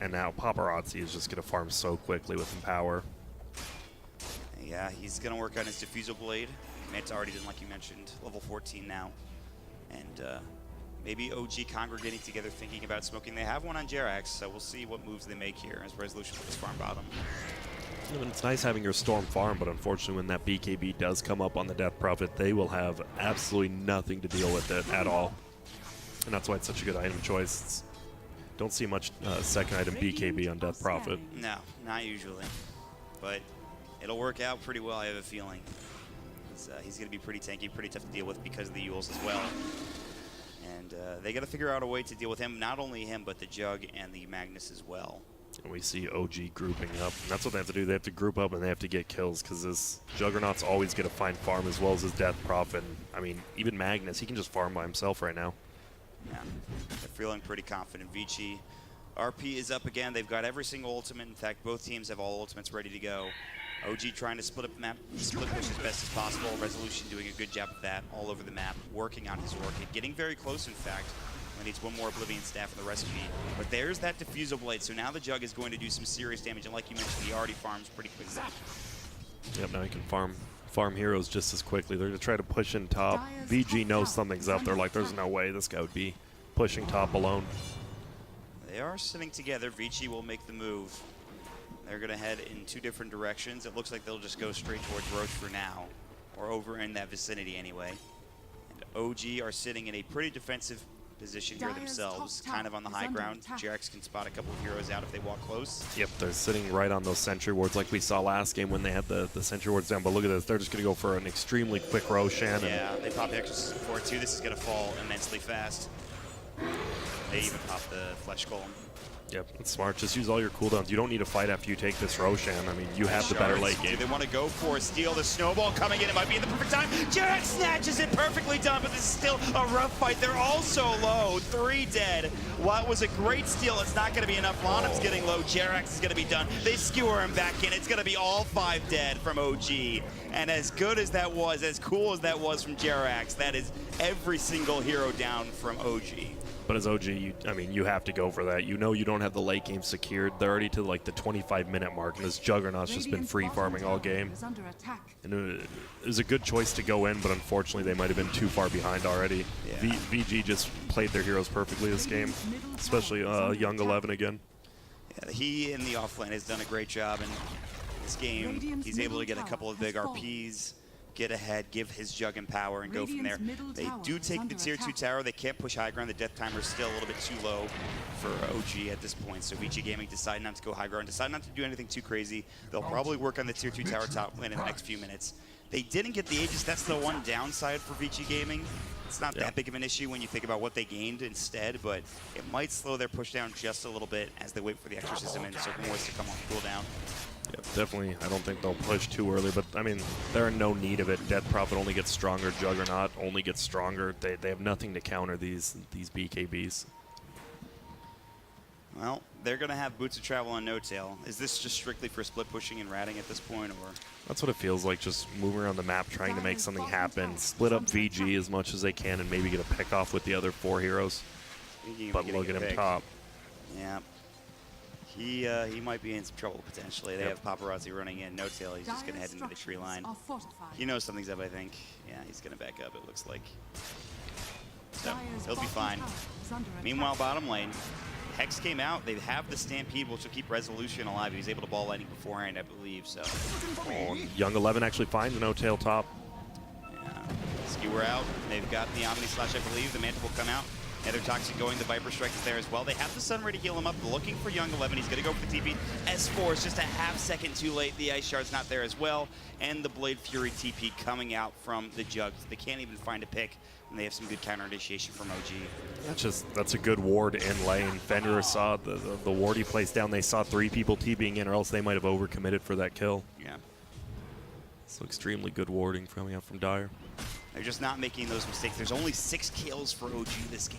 And now Paparazzi is just going to farm so quickly with Empower. Yeah, he's going to work on his Diffusal Blade. It's already done, like you mentioned, level 14 now. And maybe OG congregating together thinking about smoking. They have one on Jerax, so we'll see what moves they make here as Resolution puts farm bottom. Yeah, it's nice having your Storm farm, but unfortunately when that BKB does come up on the Death Prophet, they will have absolutely nothing to deal with it at all. And that's why it's such a good item choice. Don't see much second item BKB on Death Prophet. No, not usually. But it'll work out pretty well, I have a feeling. He's going to be pretty tanky, pretty tough to deal with because of the Yules as well. And they got to figure out a way to deal with him, not only him, but the Jug and the Magnus as well. And we see OG grouping up. And that's what they have to do. They have to group up and they have to get kills because this Juggernaut's always going to find farm as well as his Death Prophet. And, I mean, even Magnus, he can just farm by himself right now. Yeah, they're feeling pretty confident. Vici, RP is up again. They've got every single ultimate. In fact, both teams have all ultimates ready to go. OG trying to split up the map, split push as best as possible. Resolution doing a good job of that all over the map, working on his Orchid, getting very close, in fact. Needs one more Oblivion Staff in the recipe. But there's that Diffusal Blade, so now the Jug is going to do some serious damage, and like you mentioned, he already farms pretty quickly. Yep, now he can farm heroes just as quickly. They're going to try to push in top. VG knows something's up. They're like, there's no way this guy would be pushing top alone. They are sitting together. Vici will make the move. They're going to head in 2 different directions. It looks like they'll just go straight towards Roach for now, or over in that vicinity anyway. And OG are sitting in a pretty defensive position here themselves, kind of on the high ground. Jerax can spot a couple of heroes out if they walk close. Yep, they're sitting right on those sentry wards like we saw last game when they had the sentry wards down. But look at this, they're just going to go for an extremely quick Roshan. Yeah, they pop the Exorcism for it too. This is going to fall immensely fast. They even pop the Flesh Golem. Yep, it's smart. Just use all your cooldowns. You don't need to fight after you take this Roshan. I mean, you have the better late game. They want to go for a steal. The snowball coming in. It might be in the perfect time. Jerax snatches it, perfectly done, but this is still a rough fight. They're all so low. 3 dead. While it was a great steal, it's not going to be enough. Lonham's getting low. Jerax is going to be done. They skewer him back in. It's going to be all 5 dead from OG. And as good as that was, as cool as that was from Jerax, that is every single hero down from OG. But as OG, you have to go for that. You know you don't have the late game secured. They're already to like the 25-minute mark, and this Juggernaut's just been free farming all game. And it was a good choice to go in, but unfortunately they might have been too far behind already. Yeah. VG just played their heroes perfectly this game, especially Young 11 again. Yeah, he in the offlane has done a great job in this game. He's able to get a couple of big RPs, get ahead, give his Jug and power, and go from there. They do take the tier 2 tower. They can't push high ground. The death timer is still a little bit too low for OG at this point. So Vici Gaming decide not to go high ground, decide not to do anything too crazy. They'll probably work on the tier 2 tower top lane in the next few minutes. They didn't get the Aegis. That's the one downside for Vici Gaming. It's not that big of an issue when you think about what they gained instead, but it might slow their push down just a little bit as they wait for the Exorcism and certain wars to come on cooldown. Yeah, definitely. I don't think they'll push too early, but I mean, they're in no need of it. Death Prophet only gets stronger. Juggernaut only gets stronger. They have nothing to counter these BKBs. Well, they're going to have Boots of Travel on No Tail. Is this just strictly for split pushing and ratting at this point, or? That's what it feels like, just moving around the map, trying to make something happen. Split up VG as much as they can and maybe get a pick off with the other 4 heroes. But look at him top. Yeah. He might be in some trouble potentially. They have Paparazzi running in. No Tail, he's just going to head into the tree line. He knows something's up, I think. Yeah, he's going to back up, it looks like. So, he'll be fine. Meanwhile, bottom lane. Hex came out. They have the Stampede, which will keep Resolution alive. He was able to ball lightning beforehand, I believe. So, Young 11 actually finds No Tail top. Yeah. Skewer out. They've got the Omni Slash, I believe. The Mantle will come out. Nether Toxic going. The Viper Strike is there as well. They have the Sun Ray to heal him up. Looking for Young 11. He's going to go for the TP. S4 is just a half second too late. The Ice Shard's not there as well. And the Blade Fury TP coming out from the Jugs. They can't even find a pick. And they have some good counter initiation from OG. That's a good ward in lane. Fenrir saw the ward he placed down. They saw 3 people TPing in, or else they might have overcommitted for that kill. Yeah. So extremely good warding coming out from Dire. They're just not making those mistakes. There's only 6 kills for OG this game.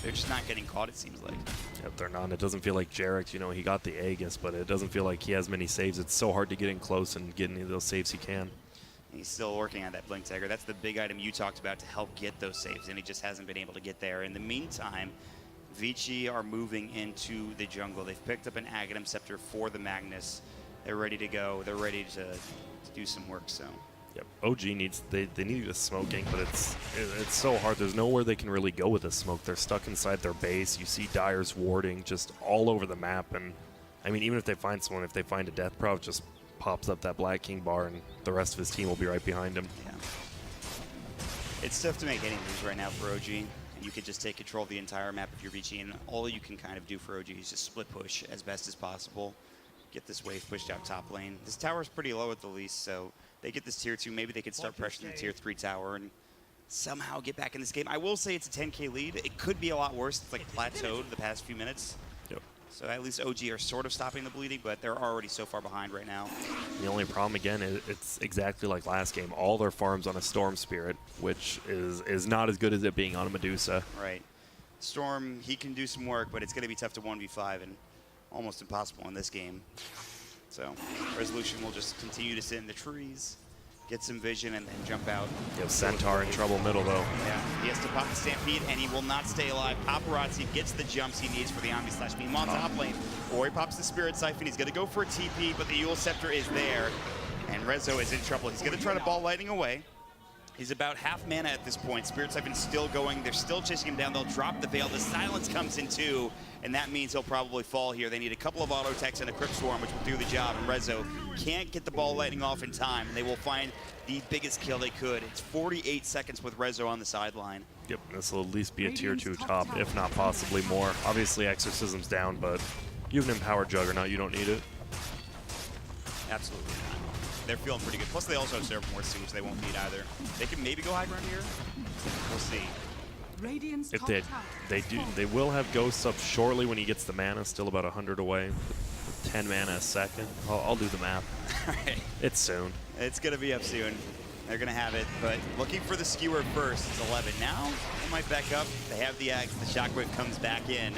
They're just not getting caught, it seems like. Yep, they're not. It doesn't feel like Jarek, you know, he got the Aegis, but it doesn't feel like he has many saves. It's so hard to get in close and get any of those saves he can. He's still working on that Blink Dagger. That's the big item you talked about to help get those saves, and he just hasn't been able to get there. In the meantime, Vici are moving into the jungle. They've picked up an Aghanim Scepter for the Magnus. They're ready to go. They're ready to do some work, so. Yep, OG needs, they need a smoking, but it's so hard. There's nowhere they can really go with the smoke. They're stuck inside their base. You see Dire's warding just all over the map, and I mean, even if they find someone, if they find a Death Prov, just pops up that Black King bar, and the rest of his team will be right behind him. Yeah. It's tough to make any moves right now for OG, and you can just take control of the entire map if you're Vici, and all you can kind of do for OG is just split push as best as possible. Get this wave pushed out top lane. This tower's pretty low at the least, so they get this tier 2, maybe they can start pressuring the tier 3 tower and somehow get back in this game. I will say it's a 10k lead. It could be a lot worse. It's like plateaued the past few minutes. Yep. So at least OG are sort of stopping the bleeding, but they're already so far behind right now. The only problem, again, is it's exactly like last game. All their farms on a Storm Spirit, which is not as good as it being on a Medusa. Right. Storm, he can do some work, but it's going to be tough to 1v5 and almost impossible in this game. So Resolution will just continue to sit in the trees, get some vision, and then jump out. You have Centaur in trouble middle, though. Yeah, he has to pop the Stampede, and he will not stay alive. Paparazzi gets the jumps he needs for the Omni Slash. Meanwhile, top lane, Ori pops the Spirit Siphon. He's going to go for a TP, but the Eul Scepter is there, and Rezo is in trouble. He's going to try to ball lightning away. He's about half mana at this point. Spirit Siphon's still going. They're still chasing him down. They'll drop the Veil. The Silence comes in too, and that means he'll probably fall here. They need a couple of auto attacks and a Crypt Swarm, which will do the job, and Rezo can't get the ball lightning off in time, and they will find the biggest kill they could. It's 48 seconds with Rezo on the sideline. Yep, this will at least be a tier 2 top, if not possibly more. Obviously, Exorcism's down, but you have an empowered Juggernaut. You don't need it. Absolutely not. They're feeling pretty good. Plus, they also have Seraph Morse, which they won't need either. They can maybe go high ground here. We'll see. If they will have Ghosts up shortly when he gets the mana, still about 100 away. With 10 mana a second. I'll do the math. All right. It's soon. It's going to be up soon. They're going to have it, but looking for the skewer first. It's 11 now. They might back up. They have the Axe. The Shockwave comes back in.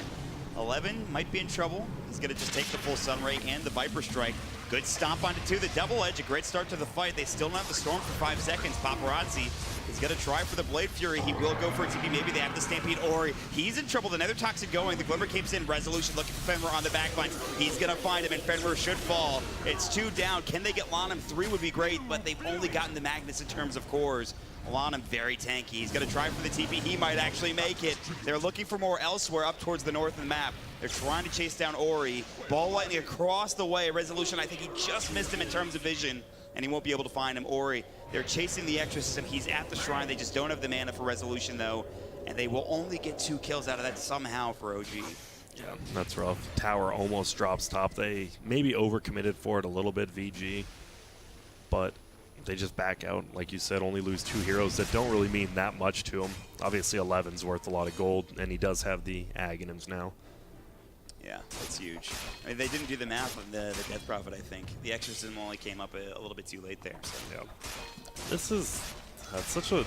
11 might be in trouble. He's going to just take the full Sunray and the Viper Strike. Good stomp onto 2. The Double Edge, a great start to the fight. They still don't have the Storm for 5 seconds. Paparazzi is going to try for the Blade Fury. He will go for a TP. Maybe they have the Stampede. Ori, he's in trouble. The Nether Toxic going. The Glimmer Cape's in. Resolution looking for Fenrir on the backline. He's going to find him, and Fenrir should fall. It's 2 down. Can they get Lanham? 3 would be great, but they've only gotten the Magnus in terms of cores. Lanham very tanky. He's going to try for the TP. He might actually make it. They're looking for more elsewhere up towards the north of the map. They're trying to chase down Ori. Ball lightning across the way. Resolution, I think he just missed him in terms of vision, and he won't be able to find him. Ori, they're chasing the Exorcism. He's at the shrine. They just don't have the mana for Resolution, though, and they will only get 2 kills out of that somehow for OG. Yeah, that's rough. Tower almost drops top. They maybe overcommitted for it a little bit, VG, but they just back out. Like you said, only lose 2 heroes that don't really mean that much to him. Obviously, 11's worth a lot of gold, and he does have the Aghanims now. Yeah, that's huge. I mean, they didn't do the math on the Death Prophet, I think. The Exorcism only came up a little bit too late there. So. Yeah. This is such a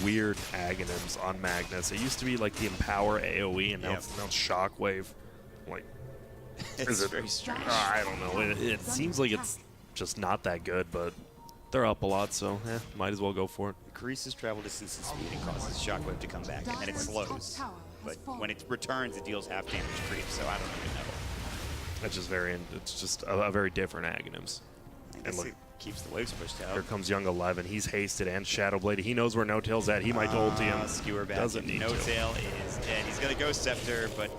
weird Aghanims on Magnus. It used to be like the Empower AoE, and now, it's Shockwave. Like, It's very strange. I don't know. It seems like it's just not that good, but they're up a lot, so might as well go for it. Increases travel distance and speed and causes Shockwave to come back, and then it slows. But when it returns, it deals half damage creep, so I don't even know. It's just it's just a very different Aghanims. And look, it keeps the waves pushed out. Here comes Young 11. He's hasted and Shadowbladed. He knows where No-Tail's at. He might ulti him. Skewer back. Doesn't need No-Tail is dead. He's going to go Scepter, but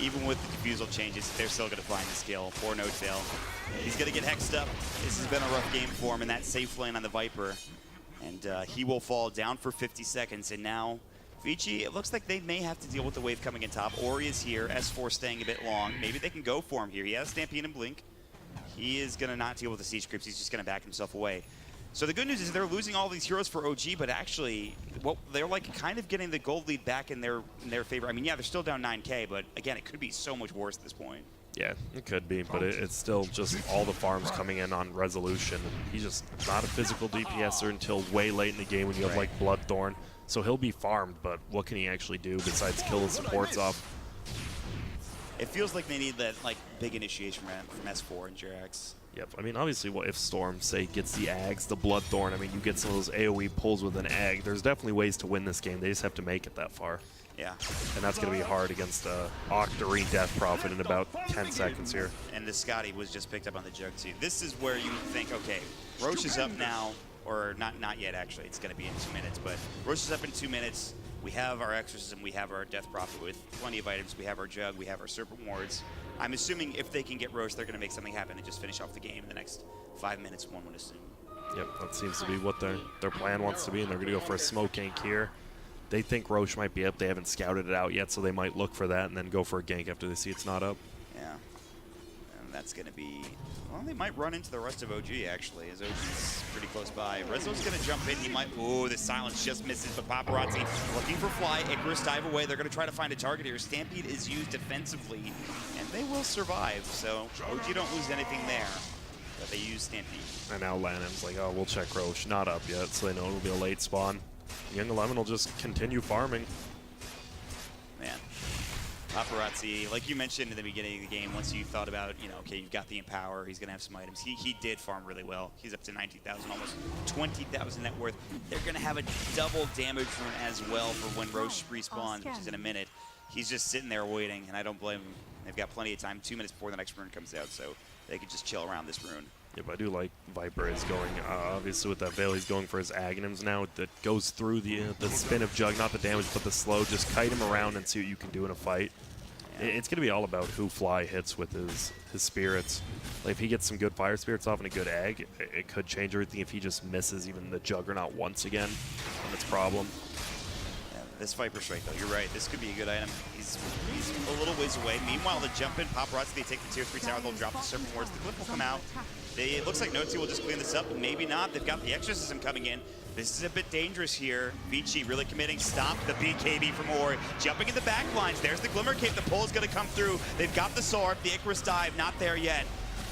even with the Diffusal changes, they're still going to find the skill. Poor No-Tail. He's going to get hexed up. This has been a rough game for him in that safe lane on the Viper. And he will fall down for 50 seconds. And now Vici, it looks like they may have to deal with the wave coming in top. Ori is here. S4 staying a bit long. Maybe they can go for him here. He has Stampede and Blink. He is going to not deal with the siege creeps. He's just going to back himself away. So the good news is they're losing all these heroes for OG, but actually, they're like kind of getting the gold lead back in their favor. I mean, yeah, they're still down 9K, but again, it could be so much worse at this point. Yeah, it could be, but it's still just all the farms coming in on Resolution. He's just not a physical DPSer until way late in the game when you have like Bloodthorn. So he'll be farmed, but what can he actually do besides kill the supports off? It feels like they need that like big initiation from S4 and Jerax. Yep, I mean, obviously, if Storm, say, gets the Ags, the Bloodthorn, I mean, you get some of those AoE pulls with an Ag. There's definitely ways to win this game. They just have to make it that far. Yeah. And that's going to be hard against Octarine Death Prophet in about 10 seconds here. And the Scotty was just picked up on the Jug, too. This is where you think, okay, Roche is up now, or not yet, actually. It's going to be in 2 minutes, but Roche is up in 2 minutes. We have our Exorcism, we have our Death Prophet with plenty of items, we have our Jug, we have our Serpent Wards. I'm assuming if they can get Roche, they're going to make something happen and just finish off the game in the next 5 minutes, one would assume. Yep, that seems to be what their plan wants to be, and they're going to go for a smoke gank here. They think Roche might be up. They haven't scouted it out yet, so they might look for that and then go for a gank after they see it's not up. Yeah. And that's going to be... Well, they might run into the rest of OG, actually, as OG's pretty close by. Rezo's going to jump in. He might... Ooh, the silence just misses, but Paparazzi looking for Fly. Icarus dive away. They're going to try to find a target here. Stampede is used defensively, and they will survive. So OG don't lose anything there, but they use Stampede. And now LAN's like, oh, we'll check Roche. Not up yet, so they know it'll be a late spawn. Young 11 will just continue farming. Man. Paparazzi, like you mentioned in the beginning of the game, once you thought about, you know, okay, you've got the Empower, he's going to have some items. He did farm really well. He's up to 19,000, almost 20,000 net worth. They're going to have a double damage rune as well for when Roche respawns, which is in a minute. He's just sitting there waiting, and I don't blame him. They've got plenty of time, 2 minutes before the next rune comes out, so they could just chill around this rune. Yep, I do like Viper is going, obviously with that Veil, he's going for his Aghanims now. That goes through the spin of Jug, not the damage, but the slow. Just kite him around and see what you can do in a fight. It's going to be all about who Fly hits with his spirits. Like if he gets some good fire spirits off and a good Ag, it could change everything. If he just misses even the Juggernaut once again, then it's a problem. Yeah, this Viper Strike, though, you're right. This could be a good item. He's a little ways away. Meanwhile, the jump in, Paparazzi, they take the tier 3 tower, they'll drop the Serpent Wards. The Clip will come out. It looks like No2 will just clean this up, but maybe not. They've got the Exorcism coming in. This is a bit dangerous here. Vici really committing. Stop the BKB from Ori. Jumping in the back lines. There's the Glimmer Cape. The pull is going to come through. They've got the sword. The Icarus dive, not there yet.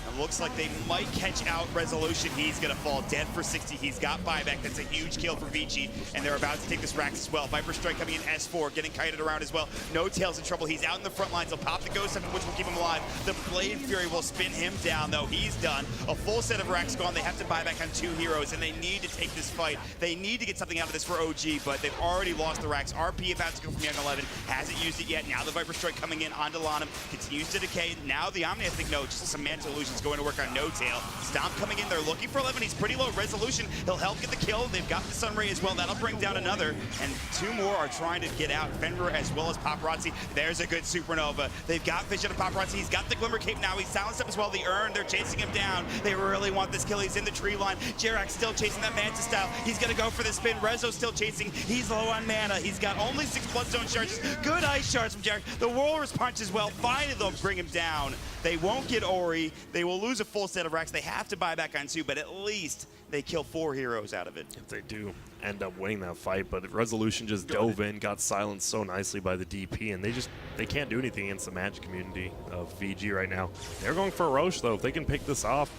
It looks like they might catch out Resolution. He's going to fall dead for 60. He's got buyback. That's a huge kill for Vici, and they're about to take this Rax as well. Viper Strike coming in S4, getting kited around as well. No-Tail's in trouble. He's out in the front lines. He'll pop the Ghost Weapon, which will keep him alive. The Blade Fury will spin him down, though. He's done. A full set of Rax gone. They have to buy back on 2 heroes, and they need to take this fight. They need to get something out of this for OG, but they've already lost the Rax. RP about to go from Young 11. Hasn't used it yet. Now the Viper Strike coming in onto Lanham. Continues to decay. Now the Omni, I think, no, just some Manta Illusions going to work on No-Tail. Stomp coming in. They're looking for 11. He's pretty low. Resolution. He'll help get the kill. They've got the Sunray as well. That'll bring down another. And 2 more are trying to get out. Fenrir as well as Paparazzi. There's a good Supernova. They've got Vision and Paparazzi. He's got the Glimmer Cape now. He's silenced up as well. The Urn. They're chasing him down. They really want this kill. He's in the tree line. Jerax still chasing that Manta style. He's going to go for the spin. Rezo still chasing. He's low on mana. He's got only 6 Bloodstone charges. Good ice shards from Jerax. The Walrus punch as well. Finally, they'll bring him down. They won't get Ori. They will lose a full set of racks. They have to buy back on 2, but at least they kill 4 heroes out of it. If they do end up winning that fight, but Resolution just dove in, got silenced so nicely by the DP, and they can't do anything against the match community of VG right now. They're going for a Roche, though. If they can pick this off,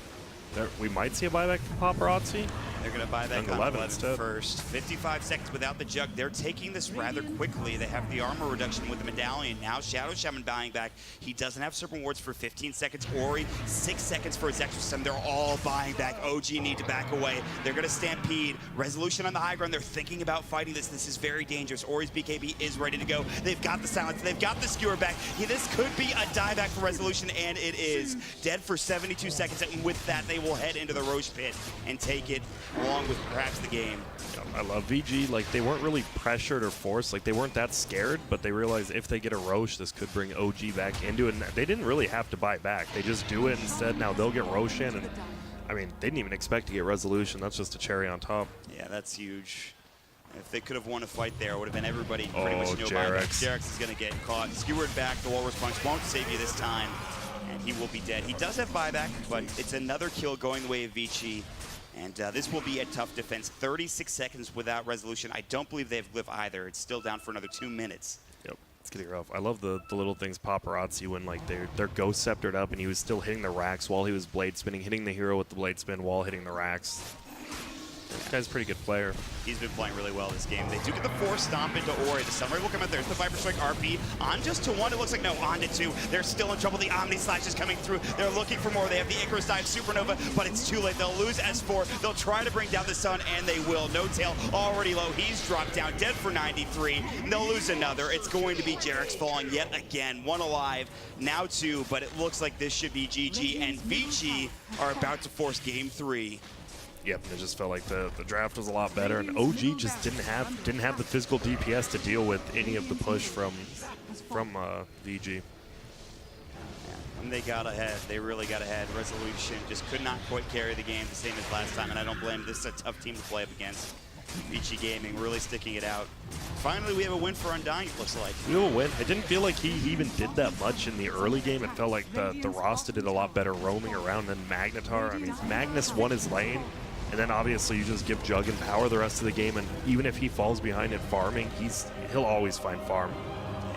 we might see a buyback from Paparazzi. They're going to buy back on 11 first. 55 seconds without the jug. They're taking this rather quickly. They have the armor reduction with the medallion. Now Shadow Shaman buying back. He doesn't have Serpent Wards for 15 seconds. Ori, 6 seconds for his exorcism. They're all buying back. OG need to back away. They're going to stampede. Resolution on the high ground. They're thinking about fighting this. This is very dangerous. Ori's BKB is ready to go. They've got the silence. They've got the skewer back. This could be a dieback for Resolution, and it is. Dead for 72 seconds, and with that, they will head into the Roche pit and take it along with perhaps the game. I love VG. Like, they weren't really pressured or forced. Like, they weren't that scared, but they realized if they get a Roche, this could bring OG back into it. And they didn't really have to buy back. They just do it instead. Now they'll get Roche in, and I mean, they didn't even expect to get Resolution. That's just a cherry on top. Yeah, that's huge. If they could have won a fight there, it would have been everybody pretty much knew about it. Jarex is going to get caught. Skewered back. The Walrus Punch won't save you this time, and he will be dead. He does have buyback, but it's another kill going the way of Vici. And this will be a tough defense. 36 seconds without Resolution. I don't believe they have Glyph either. It's still down for another 2 minutes. Yep, it's getting rough. I love the little things Paparazzi when like they're Ghost Sceptered up and he was still hitting the racks while he was blade spinning, hitting the hero with the blade spin while hitting the racks. This guy's a pretty good player. He's been playing really well this game. They do get the force stomp into Ori. The Samurai will come out. There's the Viper Strike RP. On just to 1. It looks like no, on to 2. They're still in trouble. The Omni Slash is coming through. They're looking for more. They have the Icarus Dive Supernova, but it's too late. They'll lose S4. They'll try to bring down the Sun, and they will. No Tail already low. He's dropped down, dead for 93. And they'll lose another. It's going to be Jarex falling yet again. 1 alive, now 2, but it looks like this should be GG, and Vici are about to force game 3. Yep, and it just felt like the draft was a lot better, and OG just didn't have the physical DPS to deal with any of the push from VG. And they got ahead. They really got ahead. Resolution just could not quite carry the game the same as last time, and I don't blame them. This is a tough team to play up against. Vici Gaming really sticking it out. Finally, we have a win for Undying, it looks like. We will win. It didn't feel like he even did that much in the early game. It felt like the Rasta did a lot better roaming around than Magnetar. I mean, Magnus won his lane, and then obviously you just give Jug and power the rest of the game, and even if he falls behind in farming, he'll always find farm.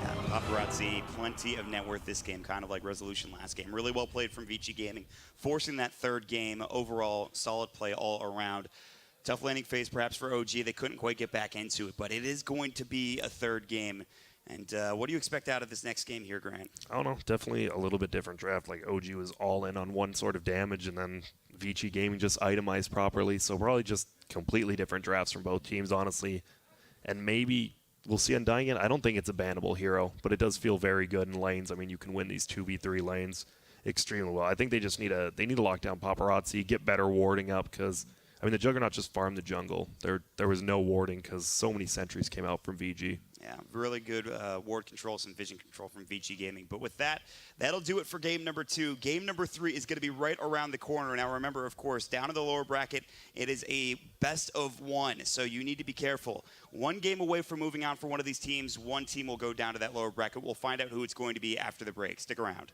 Yeah, Paparazzi, plenty of net worth this game, kind of like Resolution last game. Really well played from Vici Gaming, forcing that third game. Overall, solid play all around. Tough landing phase perhaps for OG. They couldn't quite get back into it, but it is going to be a third game. And what do you expect out of this next game here, Grant? I don't know. Definitely a little bit different draft. Like, OG was all in on one sort of damage, and then Vici Gaming just itemized properly. So probably just completely different drafts from both teams, honestly. And maybe we'll see Undying again. I don't think it's a bannable hero, but it does feel very good in lanes. I mean, you can win these 2v3 lanes extremely well. I think they just need to lock down Paparazzi, get better warding up, because I mean, the Juggernaut just farmed the jungle. There was no warding because so many sentries came out from VG. Yeah, really good ward control, some vision control from Vici Gaming. But with that, that'll do it for game number 2. Game number 3 is going to be right around the corner. Now remember, of course, down in the lower bracket, it is a best of 1, so you need to be careful. 1 game away from moving on for one of these teams. 1 team will go down to that lower bracket. We'll find out who it's going to be after the break. Stick around.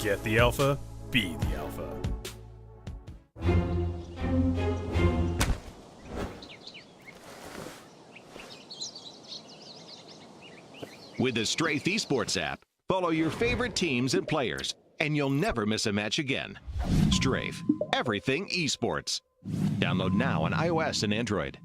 Get the alpha, be the alpha. With the Strafe Esports app, follow your favorite teams and players, and you'll never miss a match again. Strafe, everything esports. Download now on iOS and Android.